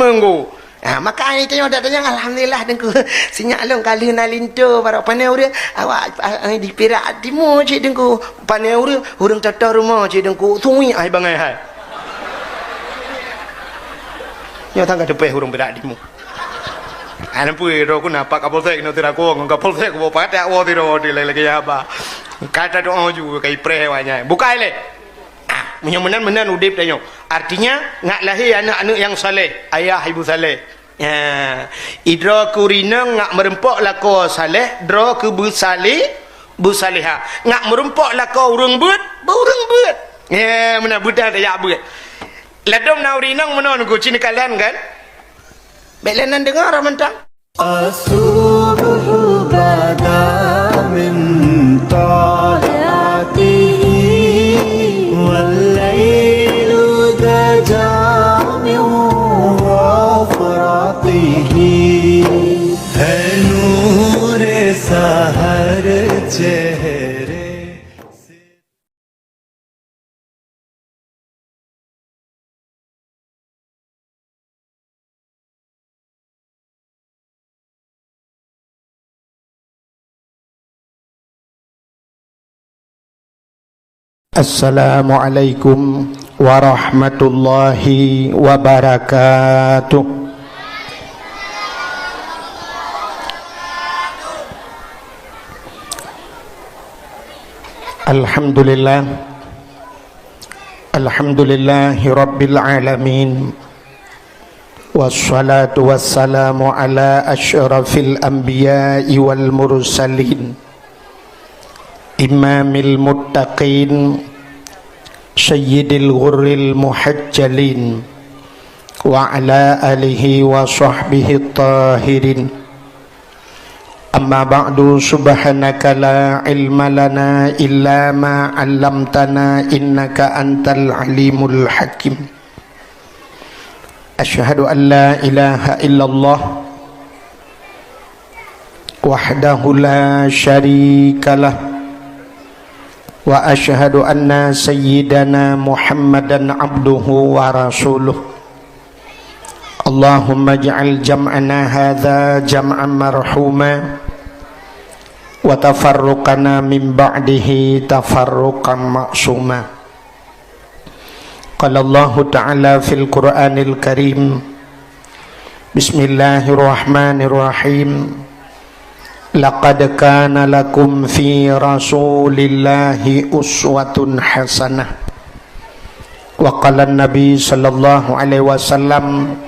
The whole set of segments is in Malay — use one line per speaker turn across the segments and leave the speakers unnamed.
menggu. Maka ini tanya datanya alhamdulillah dengku sinyak long kali nalinto para panau dia awak di Perak Timur cik dengku panau dia urang tata rumah cik dengku tui ai bangai hai. Nyo tangga depe urang Perak Timur. Ana pui ro kuna pak kapolsek no tira ko ngong kapolsek bo pada wo tiro di lagi apa. Kata doa ju kai pre wanya. Bukai le. Menan udip tanya. Artinya ngak lahir anak-anak yang saleh, ayah ibu saleh. Idra kurina ngak merempok lako saleh, dra ke bu saleh, bu salihah. Ngak merempok lako urang beut, urang beut. Mana budak tak ya beut. Ladom naurinang menon ku cini kalian kan? Belenan dengar mentang.
As-subhu bada min talatihi wal-laylu daja min wafratihi hai noor sahar chehre.
Assalamualaikum warahmatullahi wabarakatuh. Alhamdulillah, alhamdulillahi rabbil alamin, wassalatu wassalamu ala asyrafil anbiya'i wal mursalin, imamil muttaqin, sayyidil ghurril muhajjalin, wa ala alihi wa sahbihi tahirin. Amma ba'du, subhanaka la ilma lana illa ma 'allamtana innaka antal alimul hakim. Asyhadu an la ilaha illallah wahdahu la syarikalah wa asyhadu anna sayyidana Muhammadan abduhu wa rasuluh. Allahumma ja'al jam'ana hadza jam'an marhuma wa tafarruqana min ba'dihi tafarruqan ma'suma. Qala Allah ta'ala fil Qur'anil Karim, Bismillahirrahmanirrahim. Laqad kana lakum fi rasulillahi uswatun hasanah. Wa qala an-nabi sallallahu alaihi wasallam,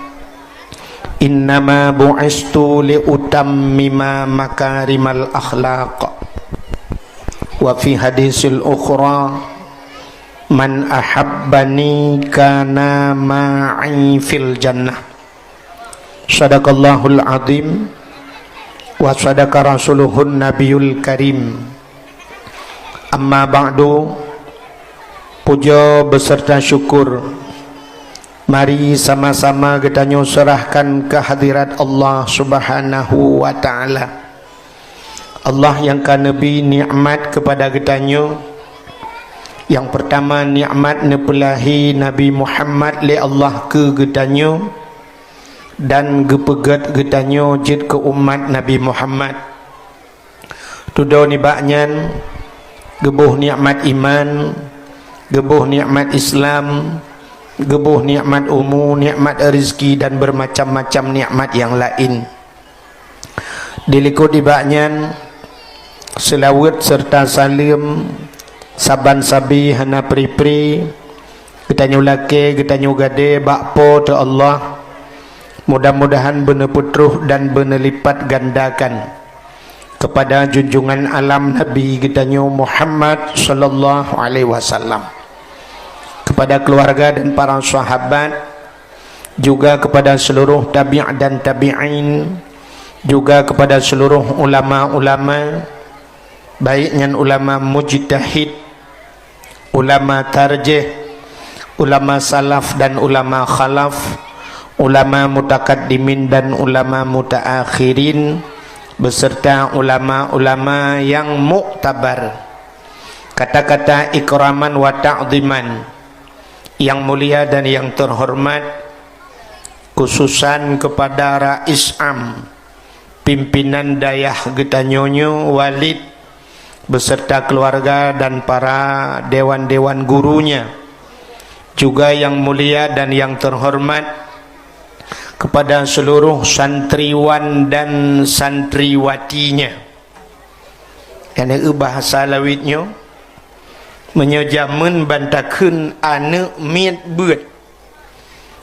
innama bu'istu li utammima makarimal akhlaq. Wa fi hadisil ukhra, man ahabbani kana ma'i fil jannah. Sadaqallahul azim wa sadaqa rasuluhun nabiyul karim. Amma ba'du, puja beserta syukur mari sama-sama kita serahkan kehadirat Allah subhanahu wa ta'ala. Allah yang kan Nabi nikmat kepada kitanya. Yang pertama nikmat nepelahi Nabi Muhammad li Allah ke kitanya, dan gepegat getanya jid ke umat Nabi Muhammad. Tudo ni baknyan gebuh nikmat iman, gebuh nikmat Islam, gebuh nikmat umum, nikmat rezeki dan bermacam-macam nikmat yang lain. Dilikut di baknyan selawat serta salim saban sabi hana pri-pri getanya laki getanya gade bakpo tu Allah. Mudah-mudahan benar putruh dan benar lipat gandakan kepada junjungan alam Nabi kita Muhammad sallallahu alaihi wasallam, kepada keluarga dan para sahabat, juga kepada seluruh tabi' dan tabi'in, juga kepada seluruh ulama-ulama, baiknya ulama mujtahid, ulama tarjih, ulama salaf dan ulama khalaf, ulama mutakaddimin dan ulama mutaakhirin, beserta ulama-ulama yang muktabar. Kata-kata ikraman wa ta'ziman yang mulia dan yang terhormat khususan kepada Rais Am pimpinan dayah Getanyonyo Walid beserta keluarga dan para dewan-dewan gurunya, juga yang mulia dan yang terhormat kepada seluruh santriwan dan santriwatinya. Karena bahasa lawitnya menyojamen bantakeun ane miet beut.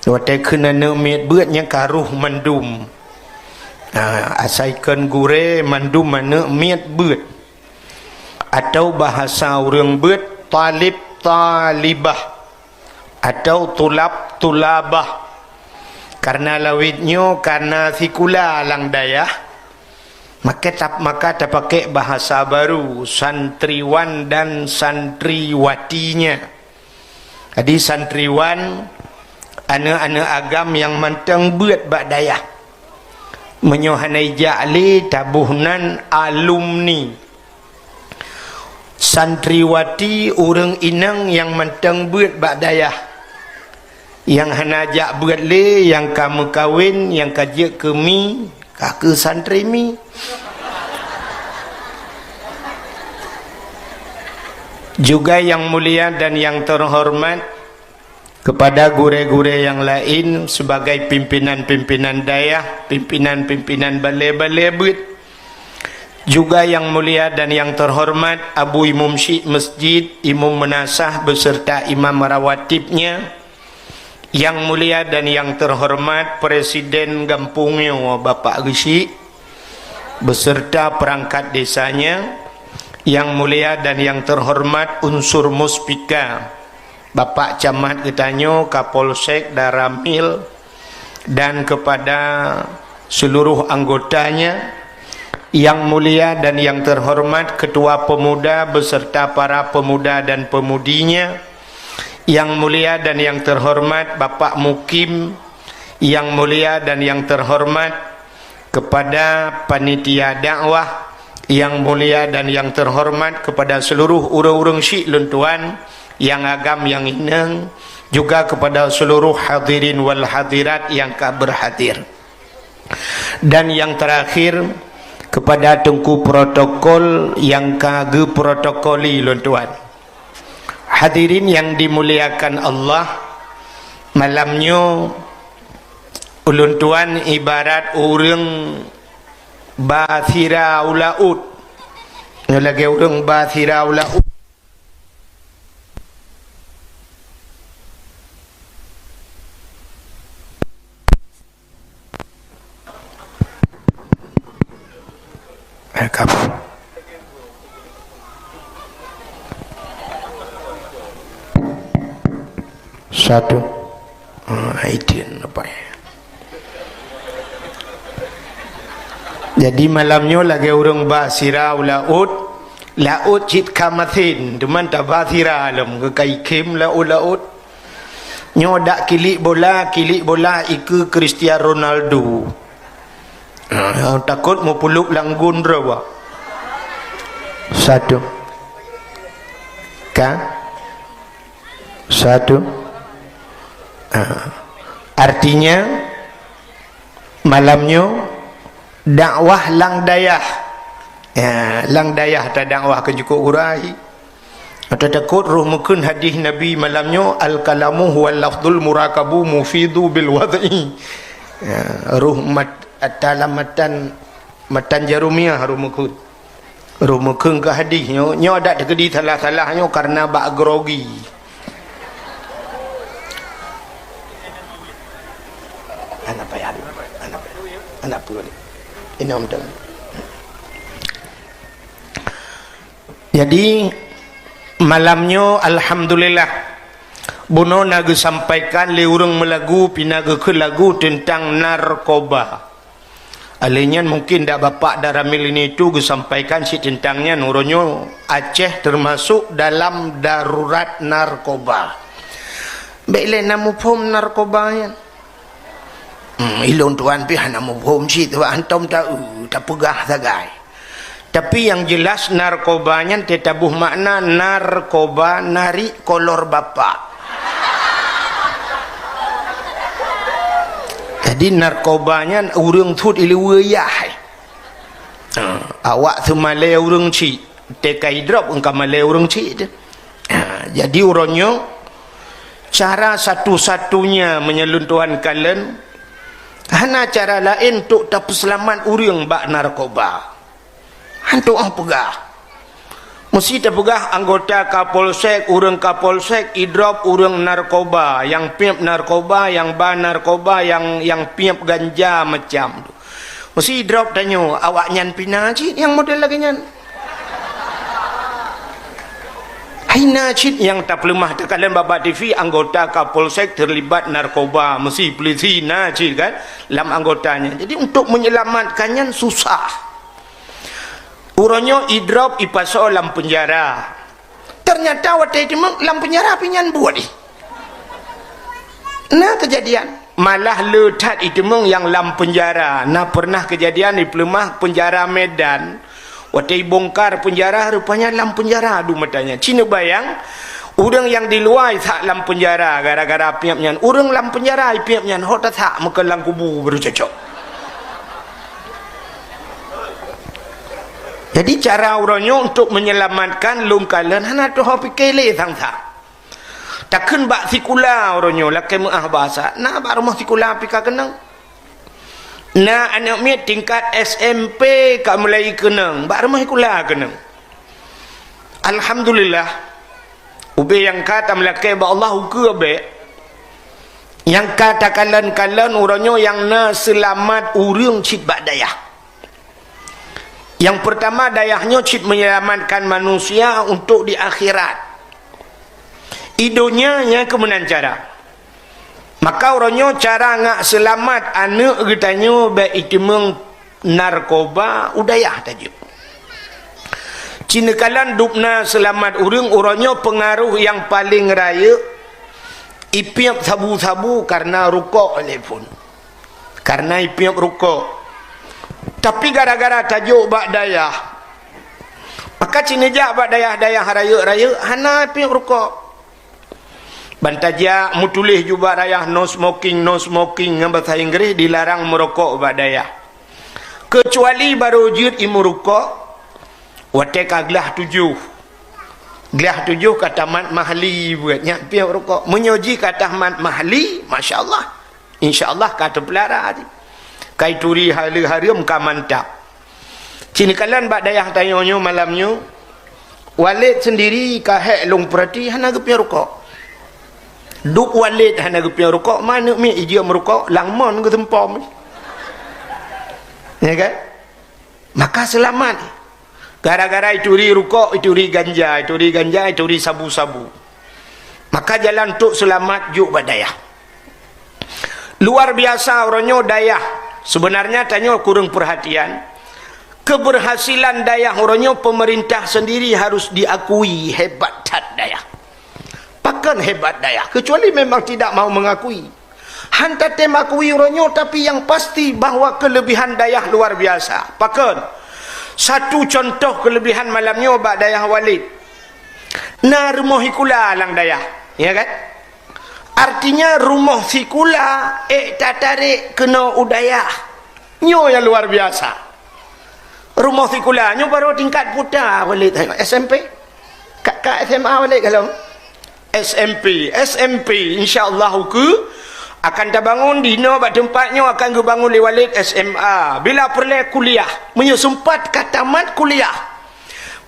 Watekeun ane miet beut nya karuh mandum. Asaikeun gure mandum ane miet beut. Atau bahasa urang beut talib talibah atau tulab tulabah. Karena lawitnya karena sikula lang dayah, maka pakai bahasa baru santriwan dan santriwatinya. Jadi santriwan anak-anak agam yang menteng buat bak dayah, menyohanai ja'li tabuhnan alumni. Santriwati orang inang yang menteng buat bak dayah, yang hanajak buat le, yang kamu kawin, yang kajak kemi kakak santri mi. Juga yang mulia dan yang terhormat kepada gure-gure yang lain sebagai pimpinan-pimpinan dayah, pimpinan-pimpinan balai-balai but. Juga yang mulia dan yang terhormat Abu Imam Syekh Masjid, Imam Menasah beserta imam rawatibnya. Yang mulia dan yang terhormat Presiden Gampungnya Bapak Gesi beserta perangkat desanya. Yang mulia dan yang terhormat unsur muspika Bapak Camat Getanyo, Kapolsek Daramil, dan kepada seluruh anggotanya. Yang mulia dan yang terhormat Ketua Pemuda beserta para pemuda dan pemudinya. Yang mulia dan yang terhormat Bapak Mukim. Yang mulia dan yang terhormat kepada panitia dakwah. Yang mulia dan yang terhormat kepada seluruh urang-urang syik luntuan yang agam yang inang, juga kepada seluruh hadirin wal hadirat yang berhadir. Dan yang terakhir kepada tengku protokol yang kage protokoli luntuan. Hadirin yang dimuliakan Allah, malamnya ulun tuan ibarat orang bathira ulaud. Lagi orang bathira ulaud. Satu Aidin apa ya. Jadi malamnya lagi orang basira laut cit kamathin teman tak basira alam ke kai kem laut nyodak kilik bola iku Cristiano Ronaldo. Takut mau peluk langgun rawa. Satu artinya malamnya dakwah lang dayah, lang dayah tak dakwah ke cukup urai atau takut roh mungkin hadis Nabi malamnya al kalamu huwal lafdul murakabu mufidu bil wad'i, roh atalamatan matan jarumiyah roh mungkin ke hadis nyo ada terjadi salah-salahnya karena bak grogi. Anak pun enam tahun. Jadi malamnya alhamdulillah buno naga sampaikan le urang melagu pinaga ke lagu tentang narkoba. Alenya mungkin dak bapak Daramil ini itu sampaikan si tentangnya nuronyo Aceh termasuk dalam darurat narkoba. Baiklah namu pom narkoba ya. Ilon tuan pi hana mubhum si tu antum tahu tak pegah sagai. Tapi yang jelas narkobanya tetabuh makna narkoba nari kolor bapak. Jadi narkobanya urang thut ilewayah. Awak tu malai urang cik, tekai drop engkau malai urang cik tu. Jadi urangnya cara satu-satunya menyeluntuhan kalian hana cara lain untuk tak selamat urang bak narkoba. Hantu pegah. Mesti terpegah anggota Kapolsek, urang Kapolsek, idrop urang narkoba, yang piap narkoba, yang ba narkoba, yang piap ganja macam tu. Mesti idrop tanya, awak nyan pina cik yang model lagi nyan. Haina cik yang tak pelemah tu kalian baba TV anggota Kapolsek terlibat narkoba, mesti polisi na cik kan dalam anggotanya. Jadi untuk menyelamatkannya susah. Urangnya idrop ipasok dalam penjara. Ternyata waktu itu dalam penjara pinyan buat ni. Nah kejadian. Malah letat itu yang dalam penjara. Nah pernah kejadian di Pelemah penjara Medan. Waktu bongkar penjara rupanya dalam penjara adu matanya. Cina bayang. Urang yang di luar tak dalam penjara gara-gara piapnya. Urang dalam penjara piapnya. Hot tak muka dalam kubu baru cocok. Jadi cara urangnya untuk menyelamatkan lungkalan hana tu hopi kele sangsa. Takkan bak sikula urangnya lakai muah bahasa. Nah bak rumah sikula pika kenang. Nah anak mi tingkat SMP kat mulai kenang. Bak rumah sikula kenang. Alhamdulillah. Ube yang kata melakai ba Allah uke be. Yang kata kalian urangnya yang na selamat urang cit bak dayah. Yang pertama dayahnya cip menyelamatkan manusia untuk di akhirat. Idonya yang kemenan cara. Maka orangnya cara ngak selamat anak getanya baik itu narkoba udayah tajuk. Cina kalan dupna selamat orangnya pengaruh yang paling raya ipiap sabu-sabu karena rukuk telefon. Karena ipiap rukuk. Tapi gara-gara tajuk bak dayah, maka cinejak bak dayah-dayah raya-raya hana pi rokok. Bantajak mutulih juga dayah no smoking dengan bahasa Inggeris dilarang merokok bak dayah. Kecuali baru jud imu rokok watek gelah 7. Gelah 7 kata mat mahli buatnya pi rokok. Menyoji kata mat mahli, masya-Allah. Insya-Allah kata pelara tadi. Kai turi hari-hari muka mantap. Cini kalian bak dayah tanyonyo malamnya. Walid sendiri kahek long perhati hana gepi rokok. Duk walid hana gepi rokok. Mana mi ijia merokok langmon ke tempom. Ya kan? Maka selamat. Gara-gara ituri rokok, ituri ganja, ituri sabu-sabu. Maka jalan untuk selamat juk bak dayah. Luar biasa orangnya dayah. Sebenarnya tanya kurang perhatian. Keberhasilan dayah orangnya pemerintah sendiri harus diakui hebat tat dayah. Pakan hebat dayah kecuali memang tidak mau mengakui. Hantar tem akui orangnya tapi yang pasti bahawa kelebihan dayah luar biasa. Pakan satu contoh kelebihan malamnya bak dayah Walid. Na rumah ikula lang dayah, ya kan? Artinya rumah sikula tatarik kena udayah. Nyo yang luar biasa. Rumah sikula nyo baru tingkat putar Walid tengok SMP. Kak SMA Walid kalau SMP insyaallah ke akan terbangun dino bak tempatnya akan kebangun li Walid SMA. Bila perlu kuliah, menyempat katamat kuliah.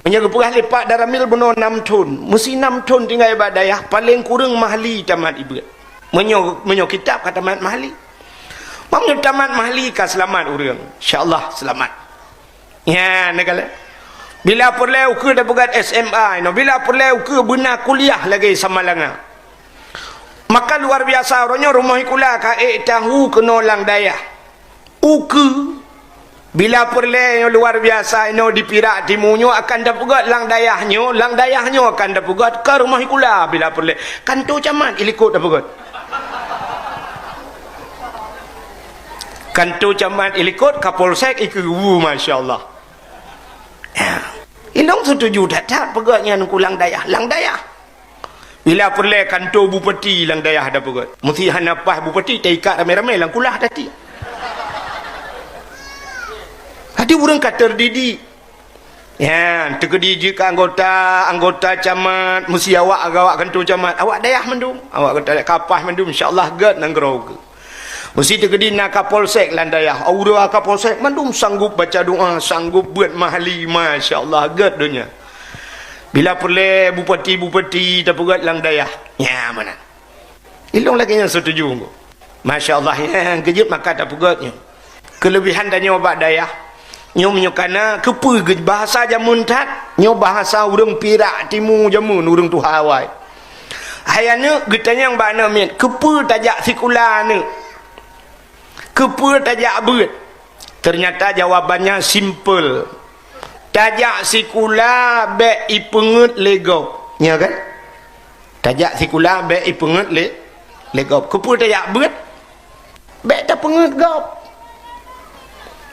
Menyegepah lepak daramil benar 6 ton. Mesti 6 ton tinggal ibadah dayah. Paling kurang mahli tamat ibu. Menyo kitab kata tamat mahli. Mamnya tamat mahli ka selamat urang. InsyaAllah selamat. Ya, negala. Bila perlu ke dah begat SMA. Bila perlu ke benar kuliah lagi sama langa. Maka luar biasa orangnya rumah ikula ka tahu kena lang dayah. Uke. Bila perlu yang luar biasa ino dipirak timunyo akan dapat lang dayahnya akan dapat ke rumah ikula bila perlu kantor camat ilikut dapat kantor camat ilikut Kapolsek iku masya-Allah. Ilong setuju tak pegatnya ku lang dayah. Bila perlu kantor bupati lang dayah dapat. Mesti hanapah bupati tak ikat ramai-ramai lang kulah tadi. Jadi orang kata terdidik. Ya, terdidik ke anggota camat, mesti awak kentu camat. Awak dayah mendum. Awak kata kapah mendum, insya-Allah gad nang gerau. Mesti terdidik nak kapolsek landayah. Aura kapolsek mendum sanggup baca doa, sanggup buat mahali, masya-Allah gad dunia. Bila perle bupati tak pegat lang dayah. Ya mana? Ilong lagi yang setuju. Masya-Allah yang kejut maka tak pegatnya. Kelebihan dan nyoba dayah. Nyo menyukana kepu bahasa jamun tat. Nyo bahasa urang Perak Timur jamun urang tu Hawaii. Hayana getanya yang bana mit kepu tajak sikular ne. Kepu tajak beut. Ternyata jawabannya simple. Tajak sikula be ipengut legop. Ya kan? Tajak sikula be ipengut legop. Kepu tajak beut. Be tak pengut gop.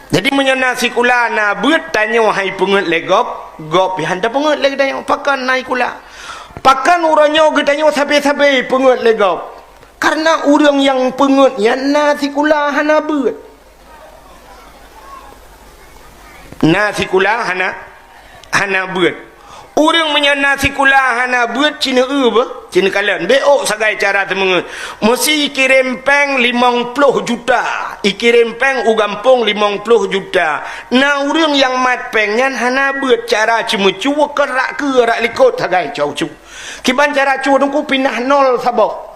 Jadi menyana sikula na beut tanya hai pengut legop, gop han tak pengut leg tanya pakan nai kula. Pakan urangnya getanya sabe-sabe pengut legop. Karena urang yang pengut yang na sikula hana beut. Nasi kula hana beut. Orang punya nasi kula hana beut Cina apa? Cina kalan. Beok sagai cara temengut. Mesti kirim peng 50 juta. Ikirim peng ugampung 50 juta. Nah orang yang mat pengnya hana beut cara cuma cuba kerak likut sagai cau cu. Kiban cara cu dongku pindah nol sabah.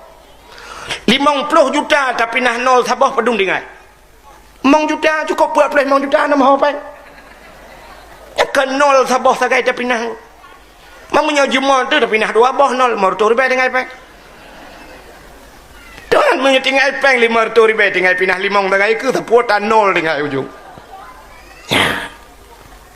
50 juta tapi pindah nol sabah pedung dengai. 50 juta cukup buat 50 juta nama apa? Ke nol sabah sagai dah pindah. Mamanya Jumat tu dah pindah 2 boh nol mortor ribai tinggal peng. Tuan punya tinggal peng 500 ribai tinggal pindah 5 sagai ke sepuatan nol tinggal ujung. Ya.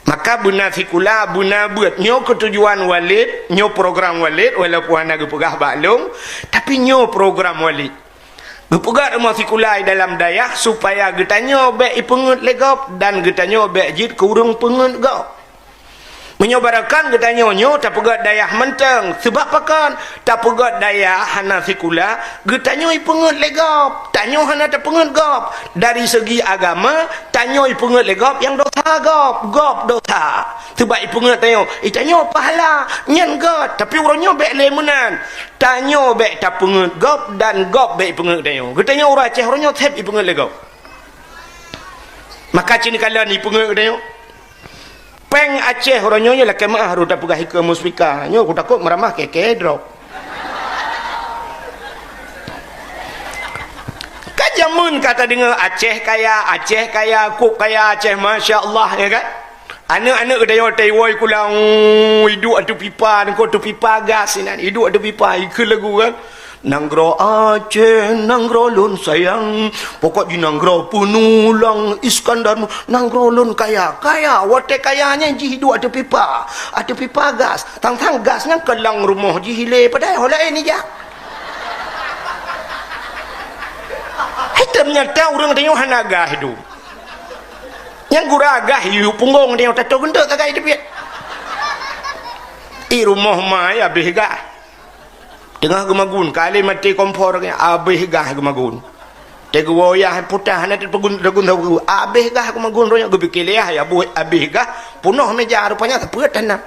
Maka buna sikula buna buat nyo ketujuan walid, nyo program walid walaupun anak gepegah baklung, tapi nyo program walid. Gepegah rumah sikulai dalam dayah supaya getanyo be ipengut legop dan getanyo be jid ke urang pengut gop. Menyobarakan getanyo nyo tak pegat dayah menteng sebab pakan tak pegat dayah hana sikula getanyo ipengut legop. Tanyo hana tak pengut gop. Dari segi agama tanyo ipengut legop yang dosa gop dosa. Sebab ipengut tanyo pahala nyen got tapi urangnya be lemunan. Tanyo be tak pengut gop dan gop be ipengut tanyo. Getanyo urang Aceh urangnya tep ipengut legop. Maka cini kalan ipengut tanyo. Peng Aceh orangnya lah kemah harus tak pegah ke muspika. Nyo aku takut meramah keke drop. Kajamun kata dengar Aceh kaya, kuk kaya Aceh, masya-Allah ya kan. Anak-anak kedai hotel woi kulang hidup atu pipa, ko tu pipa gas ni. Hidup atu pipa ikut lagu kan. Nanggro Aceh, nanggro lun sayang, pokok di nanggro penulang Iskandar, nanggro lun kaya, wate kayanya ji hidup ada pipa gas, tang gasnya kelang rumah ji hile, padahal holai ni ja. Hai ternyata orang tengok hanaga hidup, yang guragah hidup punggung tengok tato gendut tak kaya dia. I rumah mai habis gah. Tengah gemagun kali mati kompor ke abih gah gemagun tegu wayah putah nanti pegun tahu abih gah gemagun royak gue pikir ya bu abih gah punuh meja rupanya sepet tanah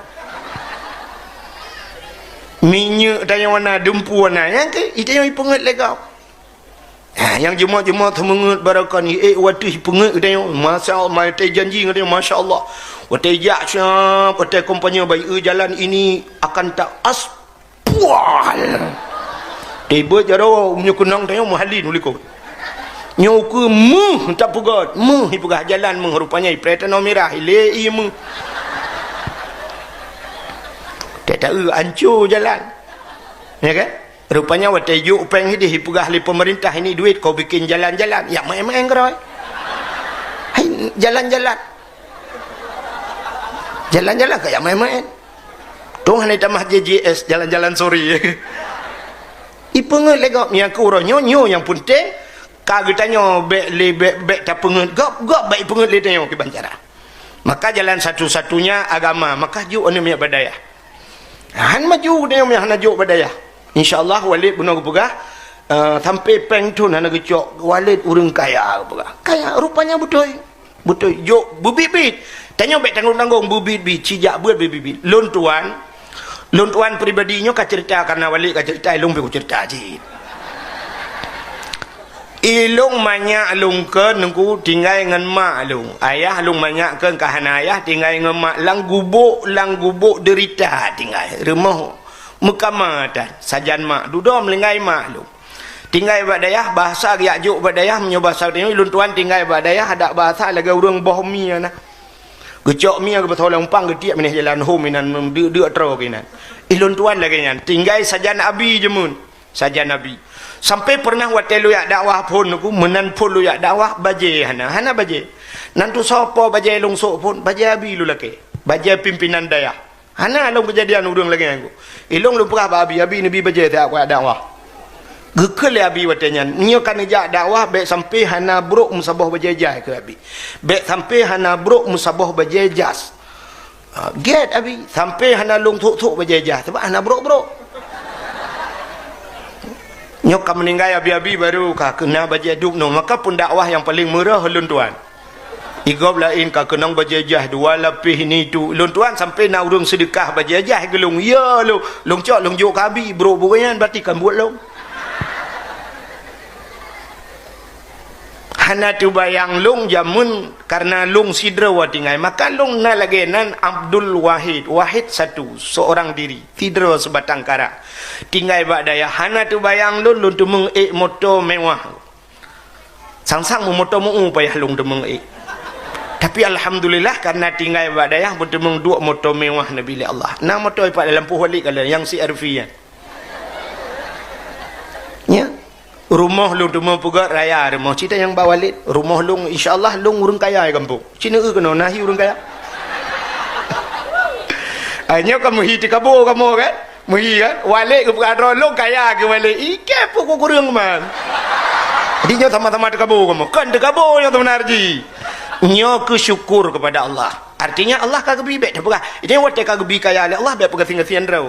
minyak tanya warna dempu warna yang ke itu yang pengut legau yang jemaah semangat barakan waktu pengut tanya masya-Allah mai janji katanya masya-Allah waktu jak siap waktu kompanya baik jalan ini akan tak wah, tiba jaro punya kenang tanya mahalin uliko. Nyoku tak pegat, pegah jalan rupanya pereta merah ile ieu. Tak tahu hancur jalan. Ya kan? Rupanya waktu juk peng dia pegah li pemerintah ini duit kau bikin jalan-jalan. Ya main-main gerai. Hai jalan-jalan. Jalan-jalan kayak main-main. Tuhan ni tamah JJS jalan-jalan sore. Ipengut legop yang ke urang nyo yang penting kage tanyo be tak pengut gop baik pengut le tanyo ke bancara. Maka jalan satu-satunya agama, maka juk anu minyak badaya. Han maju dia yang hana juk badaya. Insya-Allah walid bunuh pegah sampai peng tu hana gecok walid urang kaya pegah. Kaya rupanya betul. Betul. Yo bubit-bit. Tanya baik tanggung-tanggung bubit-bit, cijak buat bubit-bit. Lon tuan pribadinya ka cerita karena wali ka cerita ilung pe cerita je. Ilung banyak alung ke nengku tinggal dengan mak alung. Ayah alung banyak ke kahana ayah tinggal dengan mak lang gubuk derita tinggal. Rumah mukamatan sajan mak duduk melengai mak alung. Tinggal badayah bahasa riak juk badayah menyoba bahasa ni lun tuan tinggal badayah ada bahasa laga urang bohmi ana. Gecok mi ke betul lempang ke tiap minah jalan home minan dia tro kinan. Lun tuan lagi nyan tinggal sajan abi jemun. Sajan nabi. Sampai pernah watelu yak dakwah pun aku menan pun lu yak dakwah baje hana baje. Nantu sapa baje long sok pun baje abi lu laki. Baje pimpinan daya. Hana long kejadian urang lagi aku. Ilong lu perah abi nabi baje tak aku dakwah. Gekel abi watanya nyo kan jak dakwah baik sampai hana brok musabah bajajah ke abi baik sampai hana brok musabah bajajas get abi sampai hana long tuk bajajah sebab hana brok nyo kan meninggal abi baru ka kena bajaduk no maka pun dakwah yang paling murah lun tuan igop lain ka kenang bajajah dua lapih ni tu lun tuan sampai na urang sedekah bajajah gelung ya lu long cok long juk abi bro bukan berarti kan buat long hana tu bayang long jamun karena long sidra wa tinggal maka long na lagi nan Abdul Wahid satu seorang diri sidra sebatang kara tinggal badaya hana tu bayang long tu meng motor mewah sang motor mu payah long tu meng tapi alhamdulillah karena tinggal badaya betul meng dua motor mewah nabi Allah na motor ipat dalam puhalik kala yang si arfian ya rumah lu tu mau pugat raya rumah cerita yang bawa lit rumah lu insyaallah lu urang kaya di kampung cina kena nahi urang kaya hanya kamu hi tikabo kamu kan muhi kan walik ke berada lu kaya ke walik ike pokok kurang man dinya sama-sama tikabo kamu kan tikabo yang benar ji nyo ke syukur kepada Allah artinya Allah kagak bibek dah pegah ini wate kagak bi kaya Allah baik pegah tinggal rau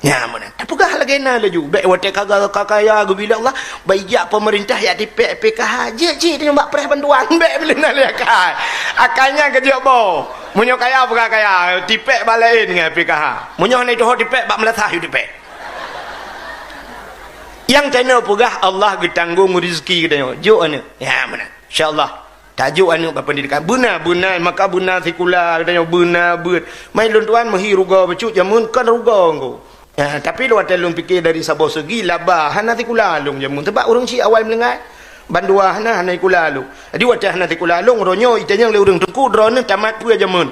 ya mana tapugah lagi na laju baik wate kagak kakaya gu bila Allah baik pemerintah ya dipek PKH je dia mak preh bantuan baik bila nak kai akannya kerja bo munyo kaya bukan kaya dipek balain dengan PKH munyo ni doh dipek bak melatah yu dipek yang tanya pugah Allah getanggung rezeki katanya jo anu ya mana insyaallah tajuk anu pendidikan buna maka buna sekula katanya buna beut mai lun tuan mahi ruga becut jamun kan ruga engko ya, tapi lu ada lung fikir dari sabau segi labah hana tikula lung jamun sebab urang si awal melengai bandua hana ikula lu jadi wadah hana tikula lung ronyo itanya le urang tengku drone tamat pua jamun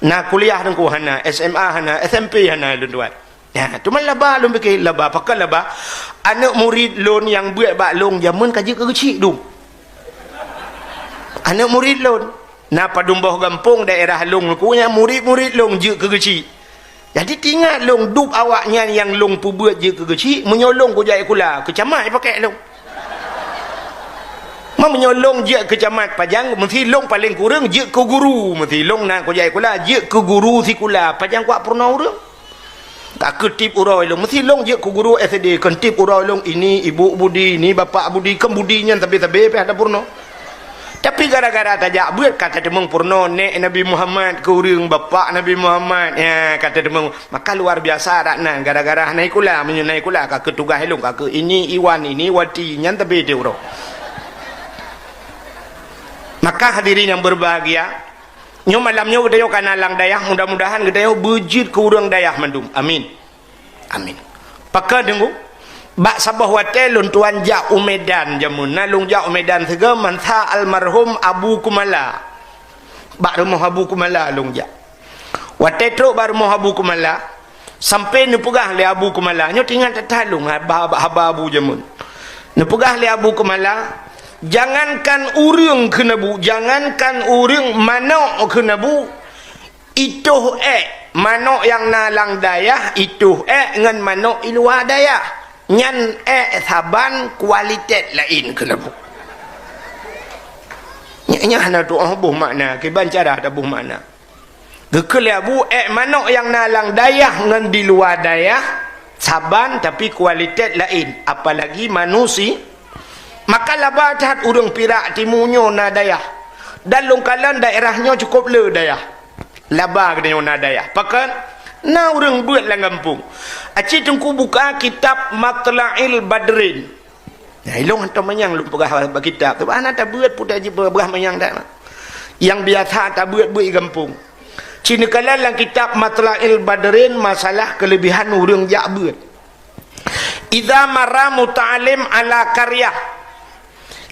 na kuliah tengku hana SMA hana SMP hana lun tuan ya cuma labah lung fikir labah pakal labah anak murid lun yang buat bak lung jamun kaji kecil dum anak murid lun na padumbah gampung daerah lung punya murid-murid lung je kecil. Jadi tinggal long dup awaknya yang long pu buat je ke kecil menyolong ku jai kula kecamat pakai long. Menyolong je kecamat pajang mesti long paling kurang je ke guru mesti long nak ku jai kula je ke guru si kula pajang kuat purna urang. Tak ketip uroi long mesti long je ke guru SD kentip uroi long ini ibu budi ini bapak budi kemudinya tapi ada purna. Tapi gara-gara tajak buat kata demang purno nek Nabi Muhammad ke urang bapak Nabi Muhammad ya kata demang maka luar biasa rakna gara-gara naik kula menyunai kula ka ketugas helung ka ini Iwan ini wati nyan tabe de uro maka hadirin yang berbahagia nyo malamnya gedayo kana lang dayah mudah-mudahan gedayo bujit ke urang dayah mandum amin paka dengu bak sabah watelun tuan ja umedan jamun nalung ja umedan sega mansa almarhum Abu Kumala bak rumah Abu Kumala lung ja watetro bar rumah Abu Kumala sampai nepugah le Abu Kumala nyo tinggal tatalung haba Abu jamun nepugah le Abu Kumala jangankan urang kena bu jangankan urang manok kena bu itu manok yang nalang dayah itu ngan manok iluar dayah nyan saban kualitas lain kena bu nya hana tu buh makna ke bancara ada buh makna gekel bu manok yang nalang dayah ngan di luar dayah saban tapi kualitas lain apalagi manusia maka labatat urang pirak timunyo na dayah Dan lungkalan daerahnya cukup le daya. Laba kena nyona daya. Pakan na urang buat lang kampung. Aci tengku buka kitab Matla'il Badrin. Nah, ilong hantar manyang lu pegah kitab tu. Ana tak buat putih aja pegah manyang dak. Yang biasa tak buat kampung. Cina kalan lang kitab Matla'il Badrin masalah kelebihan urang jak buat. Idza marra muta'alim ala qaryah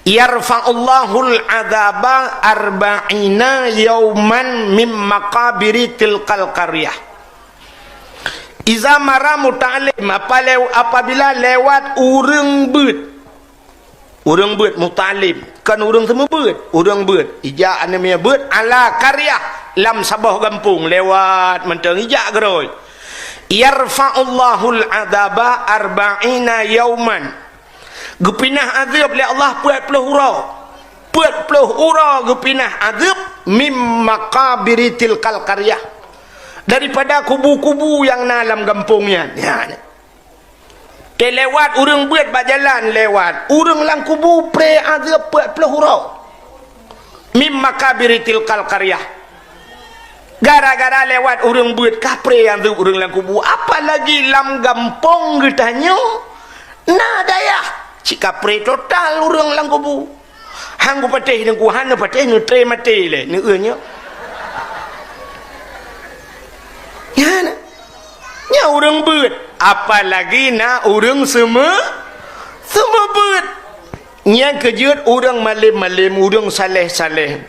yarfa'ullahul adzaba arba'ina yauman mim maqabiri tilkal qaryah. Iza marra muta'alim apabila lewat urang beut muta'alim kan urang semua beut urang beut ija anamnya beut ala qaryah lam sabah kampung lewat mentang ija geroi yarfa'ullahul adzaba arba'ina yauman gepinah azab li Allah 40 hura gepinah azab mim maqabiri tilkal qaryah daripada kubu-kubu yang dalam kampungnya ya lewat urang buat berjalan lewat urang lang kubu pre azab 40 hura mim maqabiri tilkal qaryah gara-gara lewat urang buat kapre yang tu urang lang kubu apalagi lam gampong getanya nah daya cik kapre total urang lang kubu hang ku patih dengan kuhan patih nu tre mati le ni eunya ya urang beut apalagi na urang semua beut nya kejut urang malim-malim urang saleh-saleh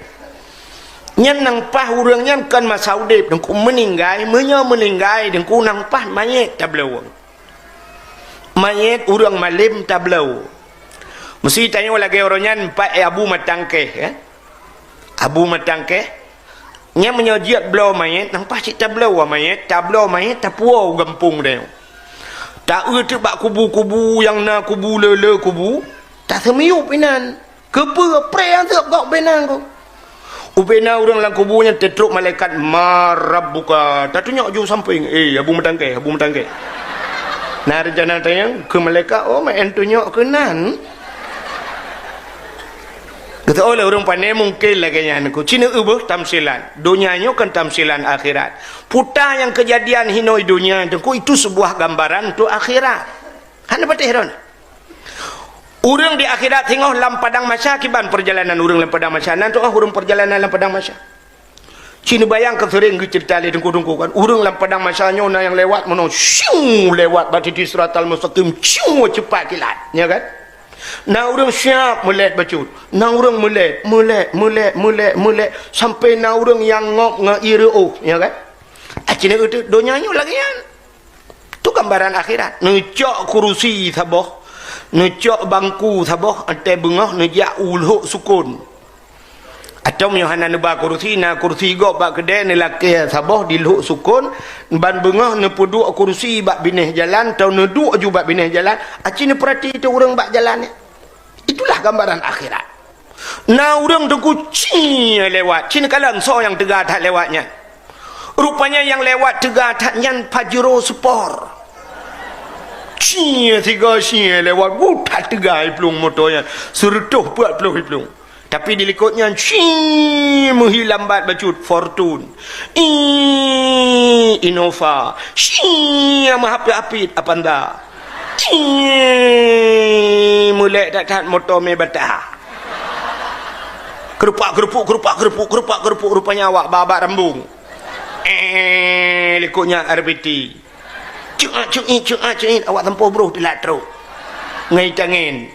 nya nang pah urang nya kan masaudip dengku meninggai meninggai dengku nang pah mayit tablau mayit urang malim tablau mesti tanya lagi orangnya pak abu matangkeh abu matangkeh nya menyojiat belau mayit nang pah cik tablau mayit tapuau gampung dia tak erti bak kubu-kubu yang na kubu lele kubu tak semiup inan kepe pre yang tak gak benan ko ubena urang lang kubunya tetruk malaikat marabbuka tak tunjuk ju samping abu matangkeh nah rencana tanya ke malaikat oh main tunjuk kenan kata oleh orang pandai mungkin lagi yang aku Cina ubah tamsilan dunianya kan tamsilan akhirat putar yang kejadian hinoi dunia itu sebuah gambaran untuk akhirat hanya patih ron urang di akhirat tengok lam padang masya kiban perjalanan urang lam padang masya nanti urang perjalanan lam padang masya Cina bayang ke sering cerita le dengku-dengku kan urang lam padang masyanya na yang lewat mono syung lewat batu di siratal mustaqim syung cepat kilat ya kan na urang siap melek bacut na urang melek sampai na urang yang ngok ngairu ya kan Cina itu donyanya lagi kan tu gambaran akhirat necok kursi sabah necok bangku sabah ante bengah nejak uluk sukun atau yohana neba kursi na kursi go bak kedai ne laki sabah di luk sukun ban bengah ne puduk kursi bak bineh jalan atau ne duk ju bak bineh jalan acine perhati tu urang bak jalan itulah gambaran akhirat na urang dengku ci lewat cine kalang so yang tegah tak lewatnya rupanya yang lewat tegah tak nyan pajero sport Cia tiga cia lewat buta tegai pelung motornya seretuh buat pelung tapi di likutnya cia menghilambat bacut Fortune Innova cia mahapit-apit apa anda cia mulai tak motor me batah kerupak rupanya awak babak rambung likutnya RBT cuit awak tempoh bro telat teruk ngai tangin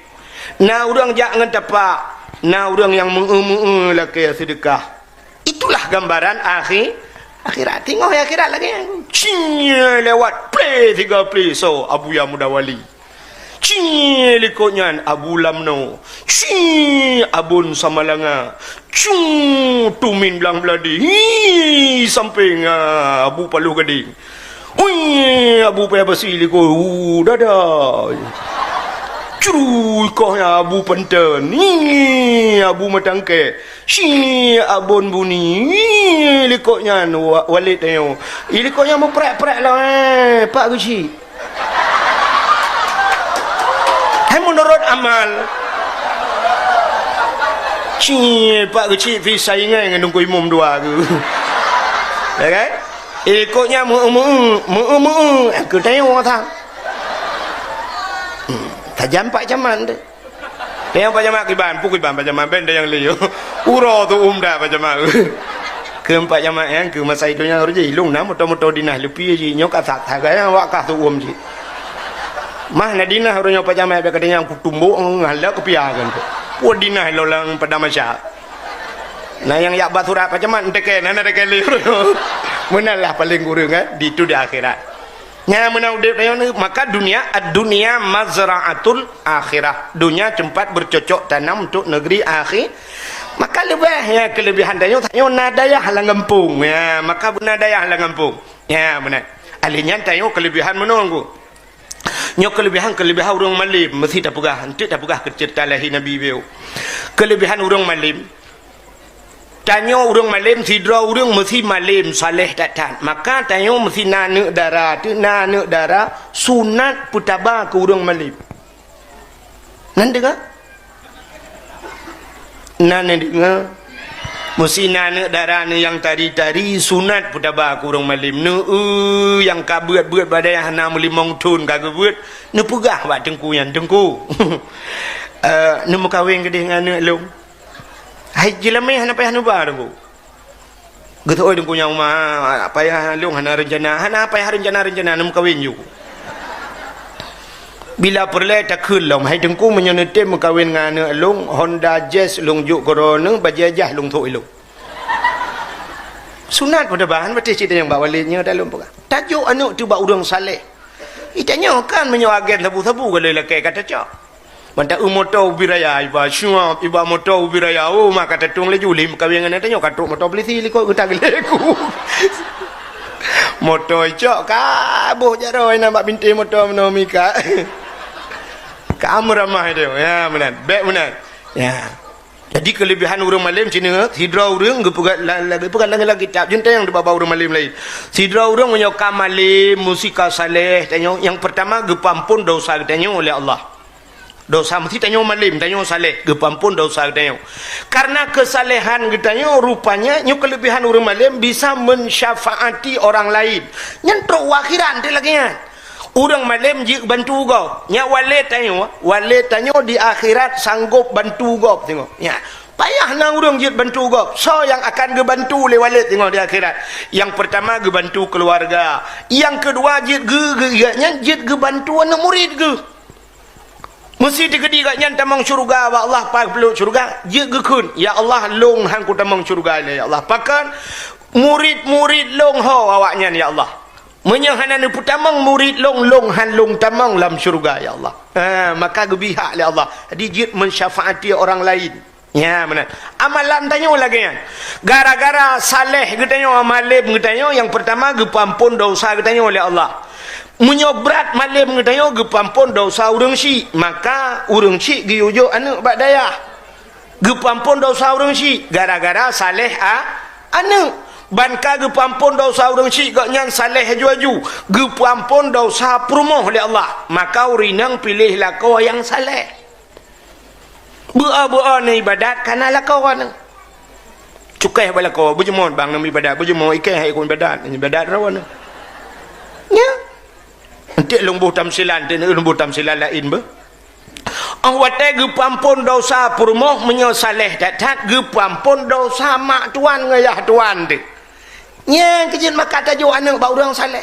na urang jangan tapak na urang yang laki sedekah itulah gambaran akhirat tengok akhirat lagi lewat play 3 play so Abu Ya Mudawali likutnya Abu Lamno Abun Samalanga Tumin Belang Beladi samping Abu Palu Gading Abu payah besi liko dadah curuh kohnya Abu Penten Abu Matangke Abun Buni likoknya Walid tayo likoknya mau prek lah Pak Guci menurut amal Pak kecil pisah ingat dengan nunggu imam dua ke. Ya kan? Ikutnya aku tengok tak. Tajam pak jaman tu. Yang pak jaman kiban pak jaman benda yang liu. Uro tu dah pak jaman. Keempat jaman yang ke masa itu yang kerja ilung na motor dinah lebih je nyok asak tagaya wak kah tu je. Mah nadina harusnya pak jaman katanya yang kutumbuk ngalak kepiagan tu. Puan dinah lolang pada masyarakat. Nah yang yak baturat pak jaman teke nana teke liu. Menalah paling kurang di itu di akhirat. Nya menau dep ni maka dunia mazra'atul akhirah. Dunia tempat bercocok tanam untuk negeri akhir. Maka lebih kelebihan tanya nadaya halang kampung. Ya, maka nadaya halang kampung. Ya, benar. Alihnya tanya kelebihan menunggu. Nyo kelebihan orang malim mesti tak pegah. Entik tak pegah cerita lahir Nabi beliau. Kelebihan orang malim. Tanya orang malim sidra orang mesti malim saleh tak. Maka tanya mesti nanek darah sunat putaba ke orang malim. Nanti kan? Nana dengar mesti nana darah ni yang tari-tari sunat putaba ku orang malim yang kabuat-buat badai hana melimong tun kagak buat ne pegah buat tengku yang tengku ne mau kahwin ke dengan anak long hai jelamai hana payah nubar bu geto oi tengku yang mah payah long hana payah rencana ne mau kahwin ju. Bila perle tak khul hai tengku menyenete mengkawin dengan long Honda Jazz long juk korona bajajah long thoi long. Sunat pada bahan betul cerita yang bawa walinya dalam pegah. Tajuk anak tu bak urang saleh. Itanya kan menyo agen sabu-sabu kalau lelaki kata cak. Manta motor ubiraya iba syuap iba motor ubiraya maka tatung le julim kawin dengan tanya katuk motor beli sili kau tak geleku. Motor cak kabuh jaroi nampak binti motor menomika. Kamu ramah dia. Ya, benar. Baik benar. Ya. Jadi kelebihan orang malim sini sidra orang gepugat lagi kitab junta yang dibawa orang malim lain. Sidra orang menyokam malim musika saleh tanya yang pertama gepampun dosa tanya oleh Allah. Dosa mesti tanya malim tanya saleh gepampun dosa tanya. Karena kesalehan tanya rupanya nyu kelebihan orang malim bisa mensyafaati orang lain. Nyentrok akhiran dia lagi ya. Orang malim jik bantu kau. Nya walid tanya di akhirat sanggup bantu kau tengok. Ya. Payah nang orang jik bantu kau. So yang akan gebantu oleh walid tengok di akhirat. Yang pertama gebantu keluarga. Yang kedua jik gebantu anak murid ke. Mesti digedi kat nyan tamang syurga wa Allah pak peluk syurga jik gekun. Ya Allah long hang ku tamang syurga ya Allah. Pakan murid-murid long ho awaknya ya Allah. Menyahanan putamang murid long han long tamang dalam syurga ya Allah. Maka gebihak oleh Allah. Dijid mensyafaati orang lain. Ya benar. Amalan tanya lagi kan. Gara-gara saleh katanya malim katanya yang pertama gepampun dosa katanya oleh Allah. Menyobrat malim katanya gepampun dosa urang si. Maka urang si giujo anak bak daya. Gepampun dosa urang si gara-gara saleh anak. Banka gepampun dosa orang syik gak nyan saleh haju-haju gepampun dosa perumoh oleh Allah maka urinang pilihlah kau yang saleh bua-bua ni ibadat kanalah kau nang cukai bala kau bujemon bang nam ibadat bujemon ikai hai kun ibadat rawan nya entik lumbuh tamsilan lain be awate gepampun dosa perumoh menyo saleh dat gepampun dosa mak tuan ngayah tuan de nya kejin maka tajuk anak bau orang saleh.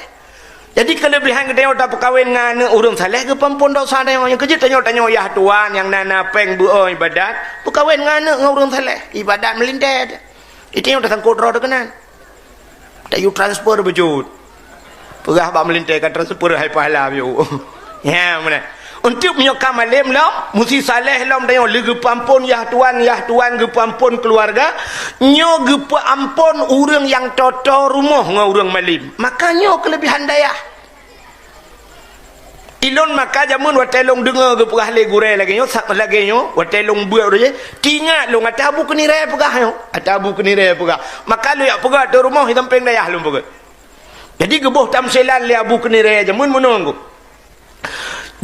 Jadi kelebihan kita yang tak berkahwin dengan anak orang saleh gepampun dosa dia yang kejin tanya ya tuan yang nana peng buo ibadat berkahwin dengan anak orang saleh ibadat melindet. Itu yang datang kodro dekenan. Tajuk transfer bejut. Pegah bak melindet kan transfer hai pahala biu. Ya mana. Untuk menyokam malim lam mesti saleh lam tanya legi pampun ya tuan gepampun keluarga nyo gepampun orang yang toto rumah dengan orang malim makanya kelebihan daya ilon maka jamun watelong dengar ke pegah le gure lagi nyo watelong buat je tingat long atabu kenire pegah nyo atabu kenire pegah maka lu yak pegah tu rumah hitam peng daya lum pegah jadi gebuh tamsilan le abu kenire jamun menunggu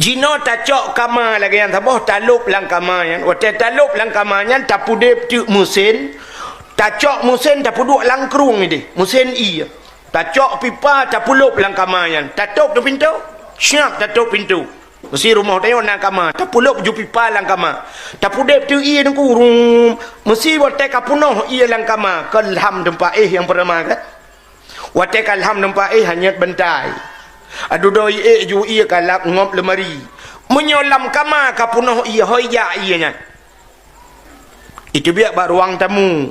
Jino tacok kamar lagi yang taboh talup lang kamar yan. Wate talup lang kamar yan tapudep tu musin. Tacok musin tapuduk lang kerung ni. Musin i. Tacok pipa tapulup lang kamar yan. Tatuk tu pintu. Siap tatuk pintu. Mesti rumah tengok nak kamar. Tapulup ju pipa lang kamar. Tapudep tu i nang kurung. Mesti wate kapunoh i lang kamar. Kelham tempat yang pertama kan. Wate kalham tempat hanya bentai. Aduh doi ju ia kalak ngop lemari. Menyolam kamar kapunoh ia hoya ianya. Itu biak ba ruang tamu.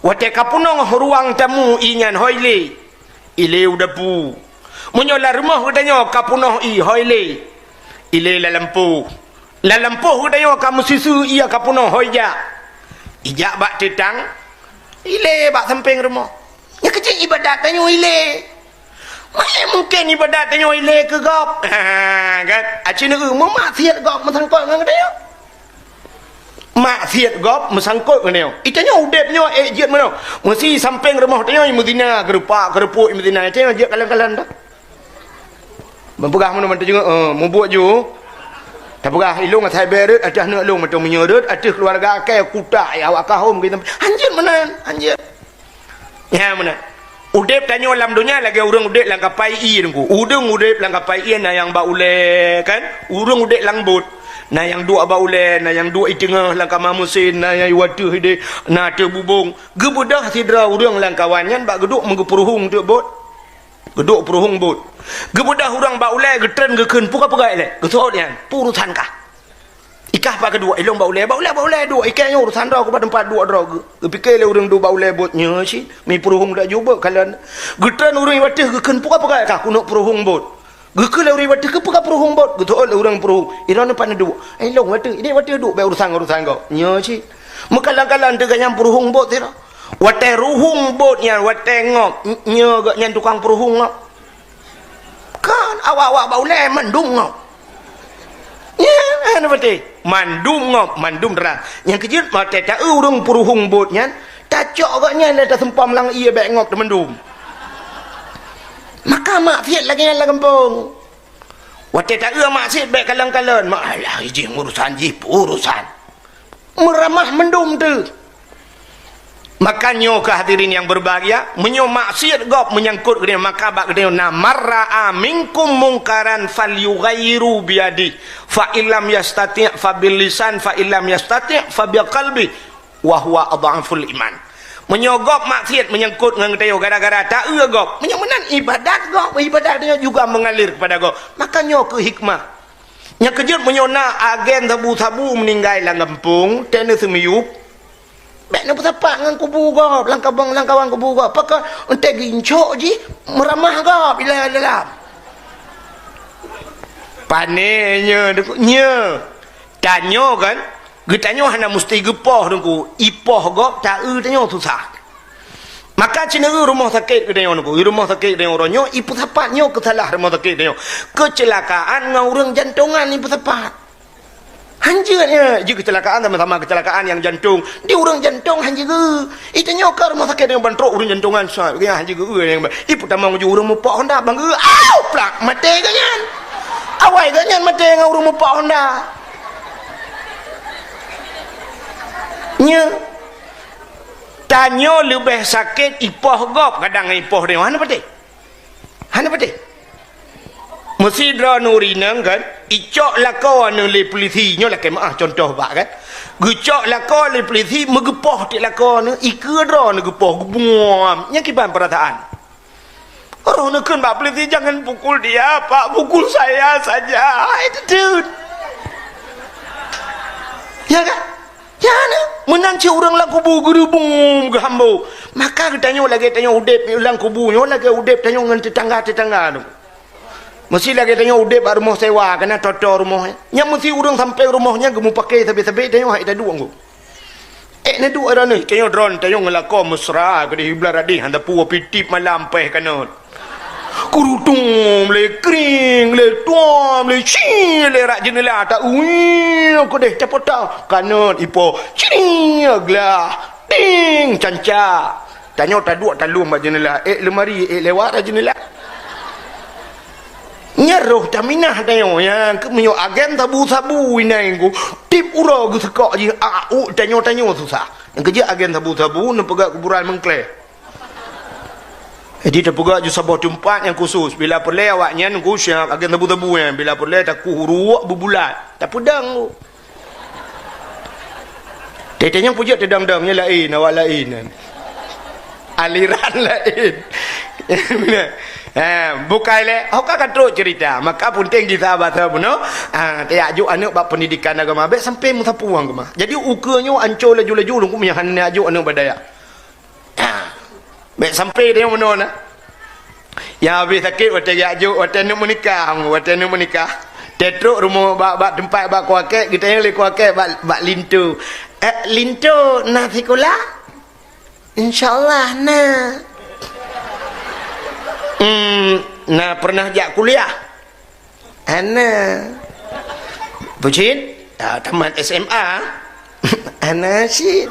Wate kapunoh ruang tamu inyan hoile. Ile udapu. Menyola rumah katanya kapunoh i hoile. Ile la lampu. La lampu katanya kamu susu ia kapunoh hoya. Ijak bak tetang. Ile bak samping rumah. Ya kecil ibadat tanya ile. Mana mungkin ibadat tanya ile ke gop? Kan? Acina maksiat gop mesangkut dengan dia. Maksiat gop mesangkut dengan dia. Itanya udepnya ejit mana? Mesti samping rumah tanya Medina kerupak kerupuk Medina tanya je kalan-kalan dah. Mempegah mana mana juga membuat ju. Tak pegah ilung atai beret atas nak long macam menyerut atas keluarga akai kutak ya awak kahum kita. Anjir mana? Anjir. Ya mana? Udep tanya dalam dunia lagi orang udep lang kapai i dengku. Udeng udep lang kapai i na yang ba ule kan? Urang udep lang bot. Na yang dua ba ule, na yang dua i tengah lang kamar musin, na yang watu hide, na te bubung. Gebudah sidra urang lang kawanyan ba geduk menggepuruhung tu bot. Geduk puruhung bot. Gebudah urang ba ule getren gekeun puka-puka le. Gesot yan, urusan kah? Ikah pa kedua ilong ba ule dua ikanya urusan dah aku pada tempat dua dah fikir le urang dua ba ule botnya si mi puruhung dak juba kalan getran urang watih gekeun puka-puka kah kuno puruhung bot gekeun le urang watih ke puka puruhung bot getol le urang puruhung irana pan dua ilong watih ide watih duk ba urusan kau nya si mekalang-kalang teu nyam puruhung bot tira watih ruhung bot nya watih ngok nya gak nyan tukang puruhung ngok kan awak-awak ba ule mendung ngok ya ana bete mandum ngop mandum terang yang kejut mate ta urung puruhung bot nyan tacok gaknya le ta sempam lang ia bek ngop mendum maka maksiat lagi yang kampung wate ta maksiat bek kalang-kalan mak alah iji urusan urusan meramah mendum tu. Makanya kehadirin yang berbahagia menyo maksiat gop menyangkut dia maka bak dia namarra minkum mungkaran falyughayyiru biadi fa illam yastati' fa bil lisan fa illam yastati' fa bil qalbi wa huwa adhaful iman. Menyogop maksiat menyangkut dengan dia gara-gara tak gop menyemenan ibadat gop ibadat dia juga mengalir kepada gop makanya ke hikmah nya kejut menyona agen tabu-tabu meninggal lang kampung tena semiyup bek nak bertapak dengan kubu gop langkawang kubu gop pakai entek gincok je meramah gop bila dalam panenya nya tanya kan getanya hana mesti gepoh dengku ipoh gop tak tanya susah maka cina rumah sakit gedenya dengku rumah sakit gedenya orangnya ipu sapatnya kesalah rumah sakit gedenya kecelakaan dengan orang jantungan ipu sapat hanjirnya jika kecelakaan sama-sama kecelakaan yang jantung di orang jantung hanjir itu nyokar rumah sakit yang bantrok orang jantungan sah ya hanjir yang ipu tamang ju orang mupak Honda bangga au plak mati ganyan awai ganyan mati dengan orang mupak Honda nya tanya lebih sakit ipoh gop kadang ipoh dia hana pati mesti dra nurinang kan icok lakon le polisi nyo lak maah contoh bak kan gecok lakon le polisi megepoh ti lakon ike dra ne gepoh gebuam nya kiban perataan orang nak bak polisi jangan pukul dia pak pukul saya saja itu dude ya kan ya na menang ci orang lang kubu gerubung gehambo maka tanya lagi tanya udep lang kubu nyo lagi udep tanya ngan tetangga tu mesti lagi tanya udep rumah sewa kena toto rumahnya yang mesti orang sampai rumahnya gemu pakai tapi tanya hak dah duang ne dua ada ni tanya drone tanya ngelako mesra ke di hiblar adi handa pu pitip malam peh kana kurutung le kring le tuam le chi le rak jenela tak ui ko deh capota kana ipo cing agla ding canca tanya tak dua talum jenela lemari lewat jenela nyaruh taminah tayo ya ke menyo agen sabu-sabu inai ku tip ura ku sekak je tanyo susah yang kerja agen sabu-sabu nak pegak kuburan mengkleh jadi terpegak je sabah tempat yang khusus bila perle awaknya ku syak agen sabu-sabu ya bila perle tak ku ruak berbulat tak pedang ku tetenya puja tedang-dangnya lain awak lain kan aliran lain bukai le hok kan terus cerita maka pun tinggi sahabat pun no dia ajuk anak bab pendidikan agama baik sampai musapuang ke mah jadi ukanya ancol laju-laju lu punya han ajuk anak badaya baik sampai dia mana nak ya habis sakit waktu dia ajuk waktu nak menikah tetruk rumah bab tempat bab kuakek kita yang le kuakek bab lintu lintu nak sekolah insyaallah nak nah pernah jak kuliah ana bucin tamat SMA ana sih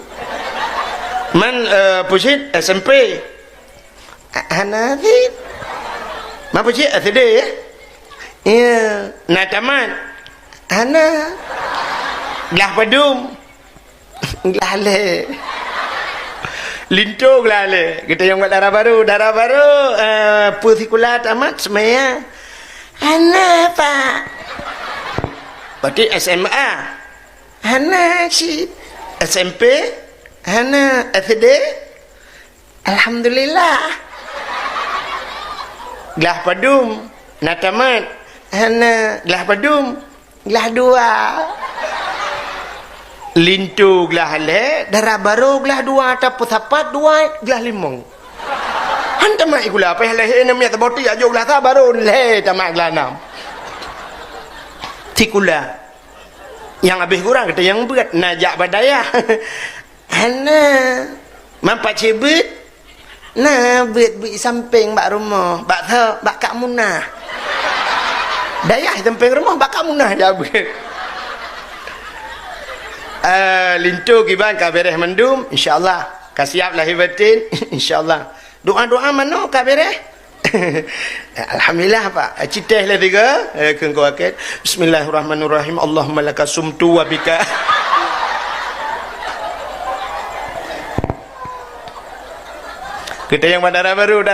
man bucin SMP ana sih ma bucin SD ya nah tamat ana lah padum lah le Linto gelale kita yang buat darah baru pusikulat amat semaya ana pak berarti SMA ana si SMP ana SD alhamdulillah gelah padum natamat ana gelah padum gelah dua lintu gelah le darah baru gelah dua tapi sapat dua gelah limong hanta mai gula apa le enam ya taboti ajo gelah ta baru le tamak gelah enam tikula yang habis kurang kita yang berat najak badaya ana mampak cebet nah bet samping bak rumah bak tha bak kak munah dayah samping rumah bak kak munah jabet lintu kiban kabereh mendum insyaallah kasiap lahir batin insyaallah doa-doa mana kabereh alhamdulillah pak citeh lah tiga kengko akid bismillahirrahmanirrahim Allahumma laka sumtu wa bika kita yang darah baru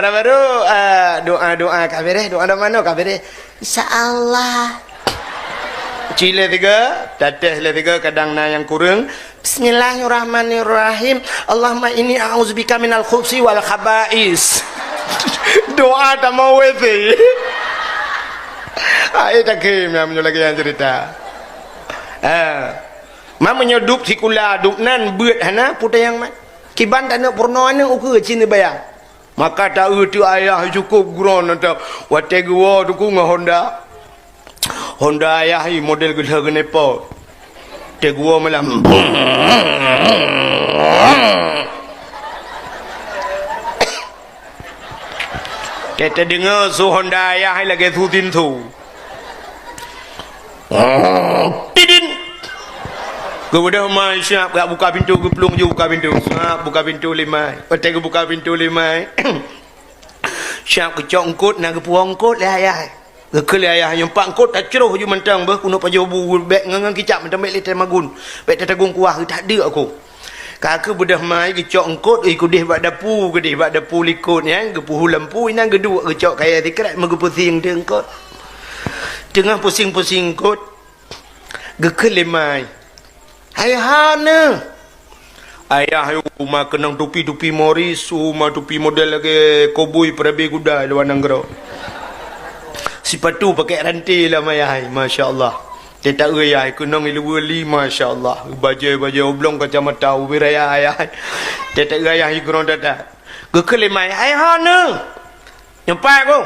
doa kabereh doa mana kabereh insyaallah Cile tiga, tateh le tiga kadang na yang kurang. Bismillahirrahmanirrahim. Allahumma inni a'udzubika minal khubuthi wal khaba'is. Doa tak mau wete. Ai tak kim yang lagi yang cerita. Mamanya dup sikula dup nan beut hana putai yang mat. Kiban tak nak purno ana ukur cina bayang. Maka tak tu ayah cukup guron atau wate gua tu ku Honda ayah ni model gula genepo. Te gua malam. Kita dengar su Honda ayah lagi tutin tu. Tidin. Kemudian mai siap gak buka pintu geplung je buka pintu. Buka pintu lima. Te buka pintu lima. Siap kecok engkut nak kepuang engkut le ayah. Kekali ayah yang pak kot tak ceroh je mentang bah kuno pajobu bek ngangang kicap mentang bek liter magun bek tatagung kuah tak ada aku kakak bedah mai kecok engkot ikudih bak dapu gedih bak dapu likut ya gepuh lampu inang geduk kecok kaya tikrat megepusing de engkot tengah pusing-pusing engkot gekeli mai ayahana ayah rumah kenang tupi-tupi moris rumah tupi model lagi koboi perabi kuda lawan nanggro sepatu pakai rantai lah mayai masya-Allah dia tak raya kunong ilu-wali masya-Allah baju oblong kacamata ubiraya ayah dia tak raya kurang dadak gekeli mai ayah ne nyampai ko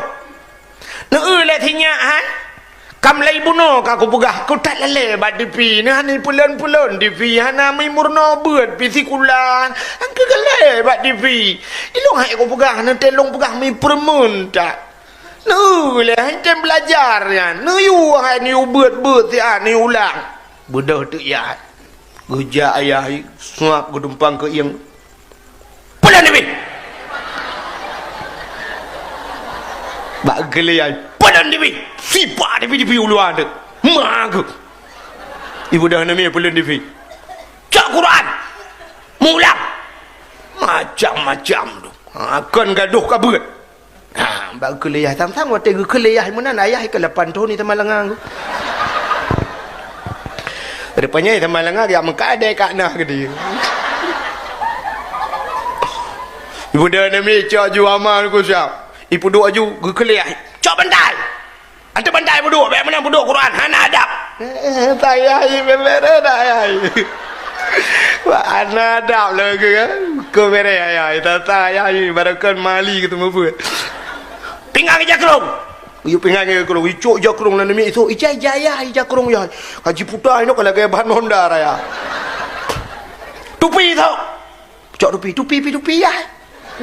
ne le thinya han kam lai buno ka ko pegah ko tak lele bad dipi ne hani pulon-pulon dipi hana mi murno beut pisikulan angke gale bad dipi ilung hai ko pegah ne telong pegah mi permun tak le hancam belajar kan yu hai ni beut ti ni ulang bodoh tu ya geja ayah suap gedumpang ke yang pulang ni Bak gelai padan TV. Sipa TV uluan tu. Mak. Ibu dah nama padan TV. Cak Quran. Mulang. Macam-macam tu. Akan gaduh kabut. Bak gelai tang-tang waktu gelai mana ayah ke 8 tahun ni tamalangang. Rupanya tamalangang dia mengkadai kat nah ke dia. Ibu dah nama cak ju amal ku siap. Ibu duk aju gelai. Cak bandai. Ada bandai buduk, baik mana buduk Quran, hana adab. Tayai bebere dayai. Wah hana adab lagi kan. Ko bere ayai, tayai barakan mali ketemu buat. Pinggang jakrung. Iu pinggang jakrung, icok jakrung lah nami itu. Ijai jaya jakrung ya. Haji putai no kalau kayak bahan Honda raya. Tupi tu. Cok tupi ya.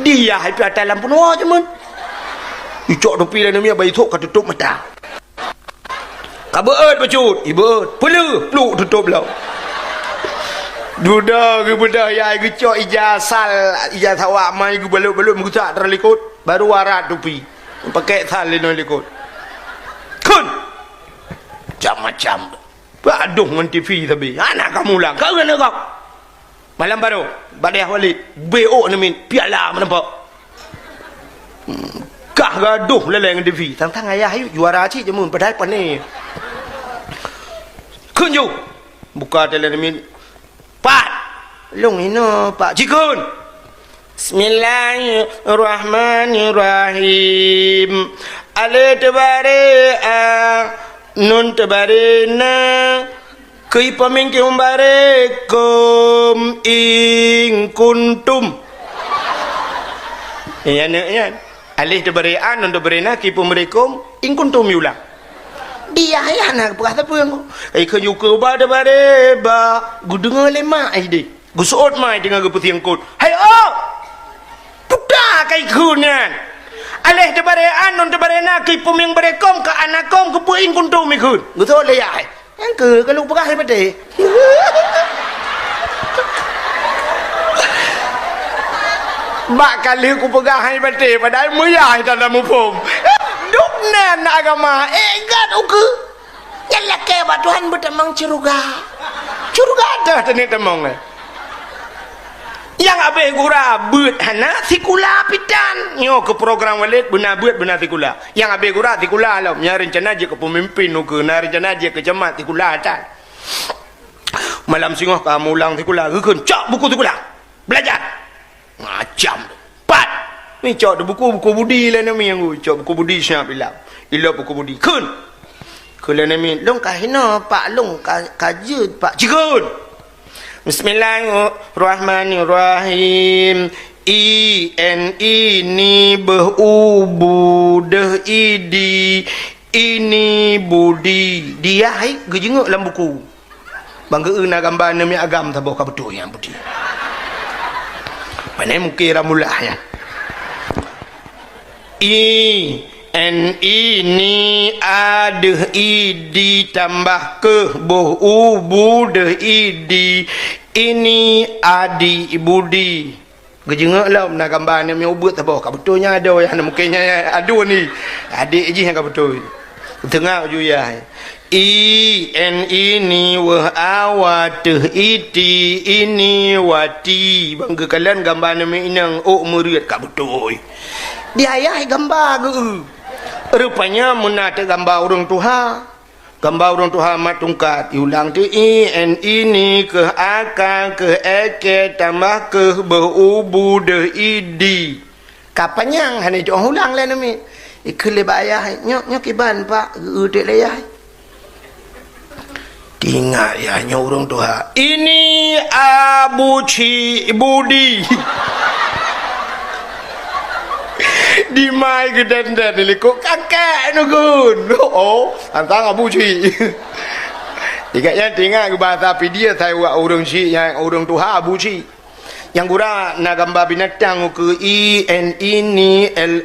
Dia hai pi lampu no je mun. Icok tupi lah nami bayi tok tutup mata. Kabeut bacut, ibeut. Peluk tutup lah. Duda ke bedah ya ke cok ijazah awak mai ke balut mengucap terlikut baru warat tupi. Pakai sal lino likut. Kun. Macam-macam. Aduh ngan TV tapi. Anak kamu lah. Kau kena kau. Malam baru. Badiah balik. BO ni min. Piala menampak. Kah gaduh lelai dengan TV. Tang-tang ayah yuk. Juara cik je mun. Padahal ni. Kun yuk. Buka tele ni min. Pak. Long ini Pak. Cikun. Bismillahirrahmanirrahim. Alif tabari nun tabari na kui pamingki umbarikum ing kuntum. Ya ya. Alif tabari nun tabari na kui pamingkum ing kuntum yulang. Dia ya nak berkata apa yang ai kayuku ba tabari ba gudungan lema ai deh. Gusot mai dengan keputiang kot. Hai oh. Putar kai kunan. Aleh tebarean non tebarena ki puming berekom ka anakom ke puing kuntu mikun. Gusot le ai. Yang ke kalau pegah pade. Mak kali ku pegah hai pade padahal muyah dalam mupum. Duk nan agama engat uku. Yalla ke ba Tuhan betamang curuga. Curuga dah tani temong. Yang abe gura beut hana sikula pitan nyo ke program walid benar beut benar sikula yang abe gura sikula lah nya rencana je ke pemimpin nu ke na rencana je ke jemaat sikula tak malam singoh kamu ulang sikula geun cak buku sikula belajar macam pat ni cak buku budi lah nami yang cak buku budi siap bilang ilo buku budi kun kula nami long kahina pak long kajut pak cikun. Bismillahirrahmanirrahim. Ini berubu deh ini budi dia hai gejenguk dalam buku bangga na gambar nami agam tabau ka betul yang budi panai mukira mulah ya ini ada idi tambah ke berubu deh ini adi budi gejengak lah nak gambar ni yang ubut apa kau betulnya ada yang mungkinnya ada ni adik je yang kau betul tengah ju ya ini wah awat iti ini wati bangga kalian gambar ni inang murid kau betul dia ayah gambar ke rupanya menata gambar orang Tuhan. Gambar orang Tuhan mat tungkat ulang tu ini ke akal ke eke tambah ke berubu de idi kapan yang hani jong ulang lah nami ikhle bayah nyok iban pak udek layah tinggal ya nyok orang Tuhan ini Abu Ci Budi di mai ke dan ni kok kakak nugun oh antang Abu Ci Ikatnya tinggal ke bahasa dia saya buat orang Ci yang orang Tuhan Abu Ci yang gura nak gambar binatang ke ini l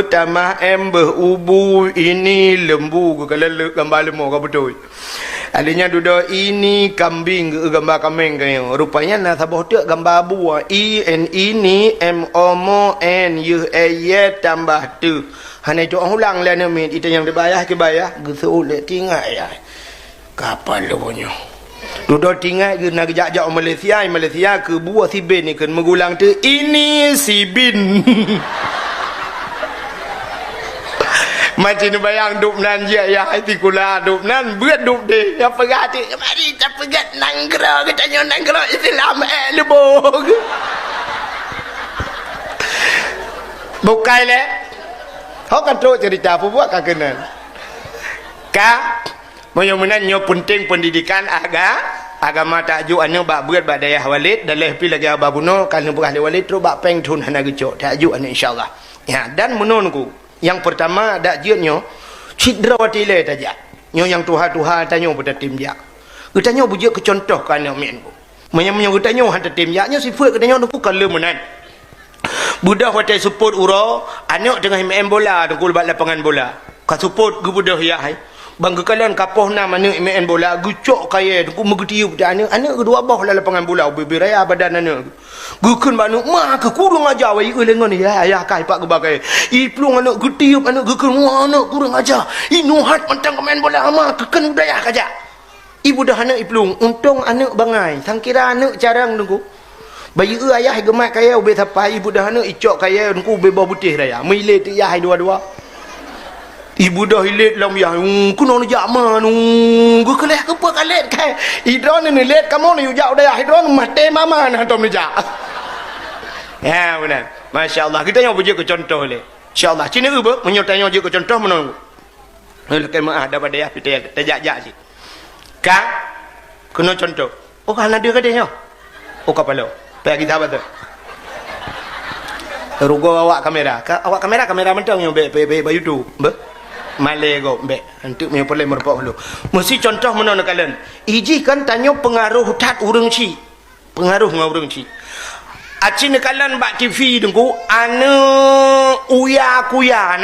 tambah m berubu ini lembu ke kalau gambar lembu ke betul adanya duda ini kambing ke gambar kambing ke rupanya nak sabah tu gambar buah ini m o m n y tambah tu Hanya itu ulang lah namin itu yang dibayar ke bayar gesu le tinggal ya. Kapal lonya. Duduk tinggal ke nak jak Malaysia ke buah si bin ni kan mengulang tu ini si bin. Macam ni bayang dup nan je ya hati kula dup nan buat dup deh ya pegat mari tak pegat nanggro katanya nanggro Islam lebog bukai le hok kan tu cerita apa buat kakenan ka moyo-menan nyo penting pendidikan agama takju anu bak buat bak dayah walid daleh pi lagi ababuno kalau bukan ahli walid terus bak peng tun hana gecok takju anu insyaallah ya dan menonku yang pertama dak jiatnyo cidra watile tajak nyo yang tuha tanyo pada tim dia utanyo bujak ke contoh kana men ku menyo utanyo hanta tim dia nyo sifat katanya tu kalau menan budak hotel support uro anak tengah main bola dengkul bak lapangan bola ka support gu budak ya hai bang kekalian kapoh na mana main bola gucok kaya dengkul megetiup dak anak kedua bawah lapangan bola beraya badan anak gukun banu mah ke kurang aja wai lengan ya ayah kai pak gebagai iplung anak getiup anak gukun anak kurang aja inuhat mentang main bola mah keken budaya kaja ibu dah anak iplung untung anak bangai sangkira anak jarang nunggu bayi ayah gemak kaya ube tapai ibu dah anak icok kaya nunggu ube bau putih raya milet ya dua-dua ibu dah hilet lam ya kuno nak jama nunggu keleh ke apa kalet kai hidron ni let kamu ni ujak dah hidron mate mama nah tom ni jak ya benar masya-Allah kita yang puji ke contoh le insya-Allah cini uba menyotanya je ke contoh menunggu lekai maah dapat dia kita tajak-jak si ka kena contoh oh kan ada katanya oh kapalo pergi kita betul rugo awak kamera mentang yang be YouTube be Malay go be untuk me boleh merupak dulu mesti contoh mana kalian iji kan tanya pengaruh tat urang ci pengaruh ngau urang ci acin kalian bak TV dengku anu uya-kuya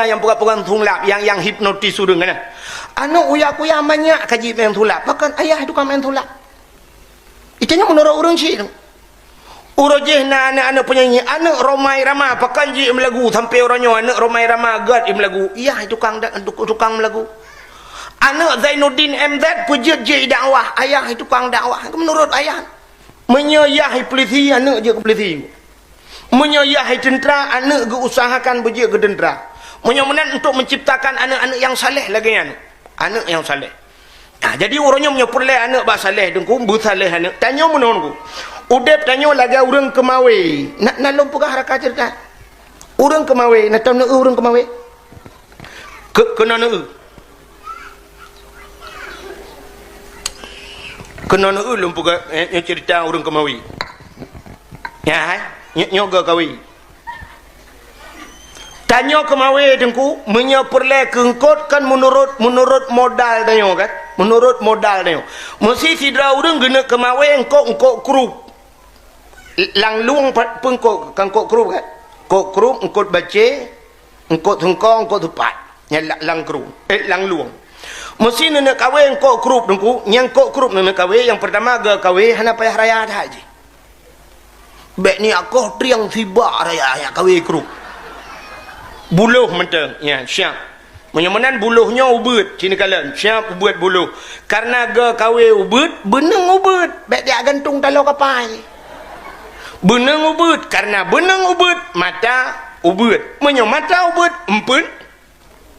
yang pegang thunglap yang hipnotis urang kan anu uya-kuya banyak kaji main thunglap bahkan ayah itu kan main thunglap itanya menurut urang ci urojeh na anak-anak penyanyi anak Romai Rama pakan ji melagu sampai orangnya anak Romai Rama gad melagu iya tukang melagu anak Zainuddin MZ pujud je dakwah ayah tukang dakwah menurut ayah menyayahi polisi anak je ke polisi menyayahi tentera anak ke usahakan bujud ke tentera menyamenan untuk menciptakan anak-anak yang saleh lagi anak yang saleh nah, jadi orangnya menyepulai anak bak saleh dengku bersaleh anak tanya menurutku udep tanya lagi orang kemawe nak lumpukah haraka cerita orang kemawe nak tahu nak orang kemawe kena nak lumpukah cerita orang kemawe ya nyoga kawi tanya kemawe dengku menyeperle kengkot kan menurut modal tanya kan menurut modal tanya mesti sidra orang gena kemawe engkau krup lang luang pengkok kangkok krup kan kok krup engkau baca engkau tengkong engkau tepat lang krup lang luang mesti nak kawe engkau krup dengku yang kok krup nak kawe yang pertama ga kawe hana payah raya dah haji bek ni aku triang tiba raya ya kawe krup buluh mentang ya siap menyamanan buluhnya ubud sini kalian siap ubud buluh karena ga kawe ubud beneng ubud bek dia gantung talau kapai beneng ubud karena beneng ubud mata ubud mata ubud empun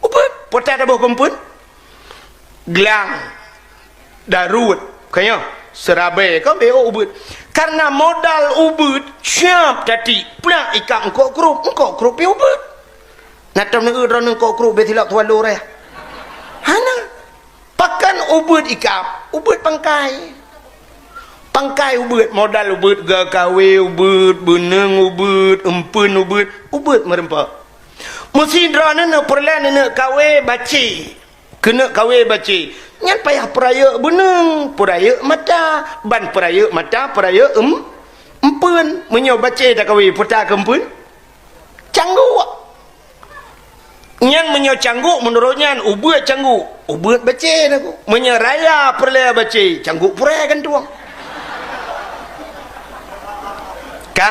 ubud potai dah empun gelang darut kaya serabai kau beo ubud karena modal ubud siap tadi pula ikam engkau krup ubud natam ni udron engkau krup betilak tuan lore hana pakan ubud ikam ubud pangkai ubud modal ubud gakawe ubud beneng ubud empun ubud merempak mesti drana nak perlan nak kawe baci kena kawe baci nyan payah peraya beneng peraya mata ban peraya mata peraya empun menyo baci dak kawe putar kempun canggu nyan menyo canggu menurutnya ubud canggu ubud baci aku menyo raya perla baci canggu purai kan tuang ka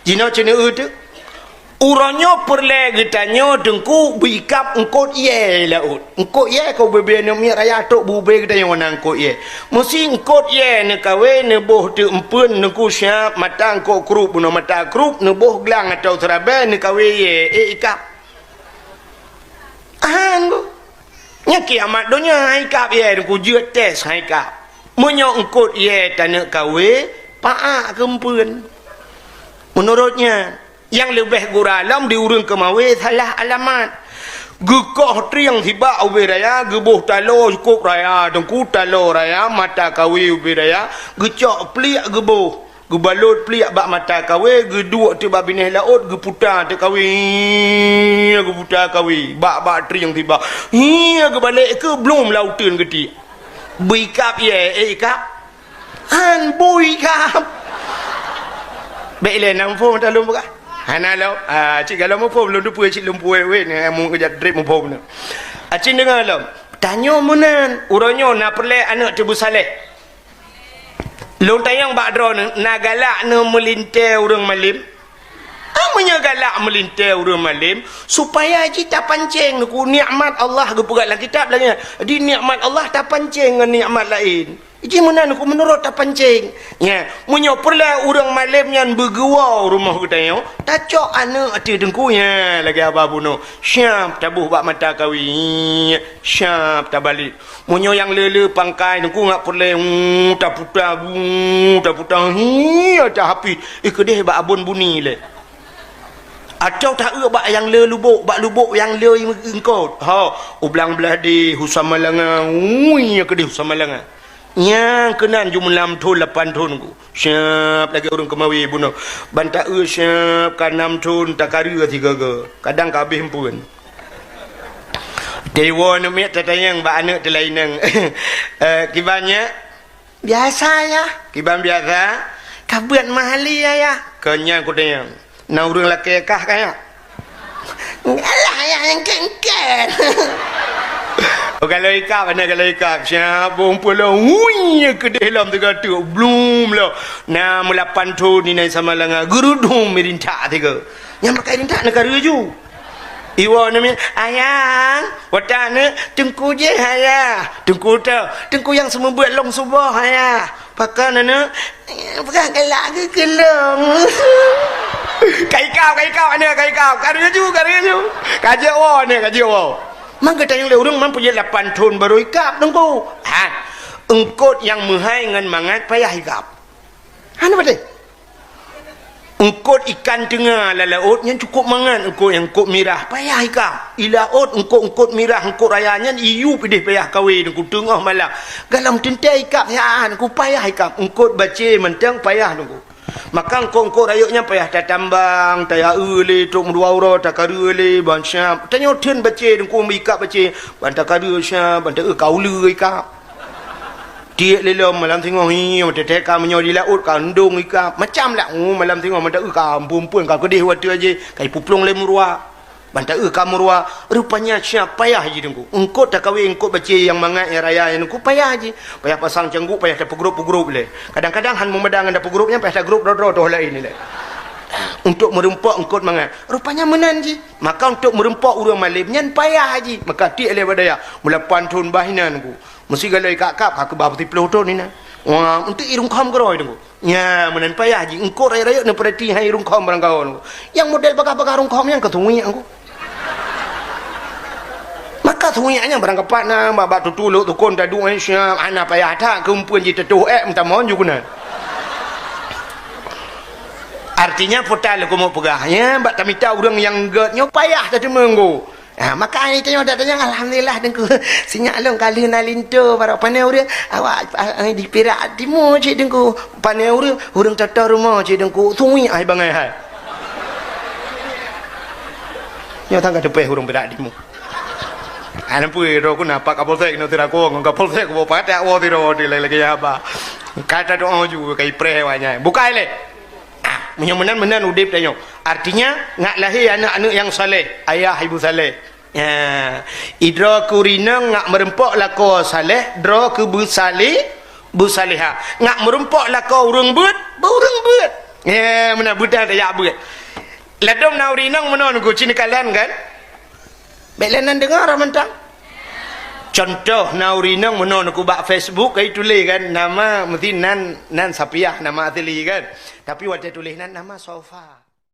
jino cene tu Uranyo perle getanyo dengku bikap engkot ye laut. Engkot ye kau bebe ne mi raya tok bube getanyo wana engkot ye. Mesti engkot ye ne kawe ne boh te empun ne ku syap mata engkot krup no mata krup ne boh glang atau terabe ne kawe ye ikap. Anggo. Nya kiamat donya ikap ye dengku jeut tes ikap. Munyo engkot ye tane kawe paak kempun. Menurutnya yang lebih guralam diurung ke mawe salah alamat. Gekoh triang tiba ubi raya, gebuh talo cukup raya, dengku talo raya, mata kawi ubi raya, gecok peliak gebuh, gebalut peliak bak mata kawi, geduk tiba binih laut, geputar te kawi, geputar kawi, bak triang tiba. Hiya gebalik ke belum lautan geti. Bikap ye, ikap. Han bui kap. Baiklah nampu talum buka. Hana lo, cik kalau mau pom lu puai cik lumpuai we ni, mau kerja drip mau pom ni. Cik dengar lo, tanya munan, uranyo nak perle anak tebu saleh. Lu tayang bakdro na galak na melintai urang malim. Amanya galak melintai urang malim supaya kita pancing ku nikmat Allah gepegat dalam kitab lah nya. Di nikmat Allah tak pancing dengan nikmat lain. Iji mana aku menurut tak pancing. Ya, munyo perla urang malam yang bergua rumah kita yo. Tacok anak ati dengkunya lagi apa buno. Syap tabuh bak mata kawi. Syap tabalik. Munyo yang lele pangkai dengku ngak perla tak putar hi tak hapi. Ikedeh bak abun buni le. Atau tak bak yang le lubuk, bak lubuk yang le engkau. Ha, ublang belah di Husamalanga. Ui kedeh Husamalanga. Yang kenan jumlam thun 8 thun ku. Syap lagi orang kemawi bunuh. Bantak syap kan 6 thun tak kara 3 ke. Kadang kabeh pun. Dewa ni mek tatayang ba anak telainang. Kibannya biasa ya. Kiban biasa. Kabuat mahali ya. Kenyang ku tayang. Na urang laki kah kaya. Alah yang kengken. Oh, kalau ikap mana kalau ikap siapa pula ui ke dalam tu kata belum lah na mula pantu ni nai sama langa gerudung merintak tiga yang pakai rintak negara ju iwa nama ayang watana tengku je haya tengku yang semua buat long subah haya pakai nana pakai galak ke kelong kai kau ana kai kau karya ju kaje wa ni kaje wa. Maka tayang le urang man punya 8 tahun baru ikap dengku. Engkot yang muhai ngan mangat payah ikap. Hana betul. Engkot ikan tengah la laut yang cukup mangan engkot yang engkot mirah payah ikap. Ilaut engkot mirah engkot rayanya iu pedih payah kawe dengku tengah malam. Galam tentai ikap yaan ku payah ikap. Engkot baca mentang payah dengku. Maka engkau rayuknya payah tak tambang, tak ule, tok merdua ura, tak kara le, ban syam. Tanya ten baca, engkau mikap baca, ban tak kara syam, ban tak kau le ikap. Tiak lelom malam tengok ni, macam teka menyo di laut kandung ikap. Macam lah, malam tengok macam perempuan kau kedih waktu aja, kai puplong le murua. Ban tak kamu murua, rupanya syam payah je engkau. Engkau tak kawin, engkau baca yang mangat yang raya yang engkau payah je. Payah pasang canggup, payah tak pegrup le. Kadang-kadang han memedang ada pegrupnya, payah tak grup ro lain ni le. Untuk merempak engkau mangat. Rupanya menan je. Maka untuk merempak urang malimnya payah je. Maka tiak le badaya. Mula pantun bahinan ku. Mesti galai kak aku bawa 10 tahun ni na. Wah, untuk irung kham geroi tu. Ya, menan payah je. Engkau raya-raya ni perhati hai irung kham barang kau. Yang model bakar-bakar irung kham yang ketui aku. Maka thuianya barang kepat na bab tutuluk tukun tadu syam ana payah tak kumpuan je tetuh minta mohon juga. Artinya potal aku mau pegahnya bak tamita urang yang getnya payah tak menggo. Maka ini tanya datanya alhamdulillah dengku sinyak long kali nalinto para panai urang awak di Perak Timur cik dengku panai urang tata rumah cik dengku thui ai bangai hai. Nyo tang ka depe urang Perak Timur. Ana pui ro ku napa kapolsek no tira ko ngka polsek ko pa ta wo tiro di lagi apa. Kata doa ju kai pre wanya. Bukai le. Menan udip tanyo. Artinya ngak lahir anak-anak yang saleh, ayah ibu saleh. Ya. Idra kurina ngak merempok lako saleh, dra ke bu saleh, bu saleha. Ngak merempok lako urang beut, urang beut. Ya, mana budak tak ya beut. Ladom naurinang menon ku cini kalian kan? Belenan dengar mentang. Contoh naurinang menon ku bak Facebook kai tulis kan nama mesti nan sapiah nama asli kan. Tapi wajah tulis nama sofa.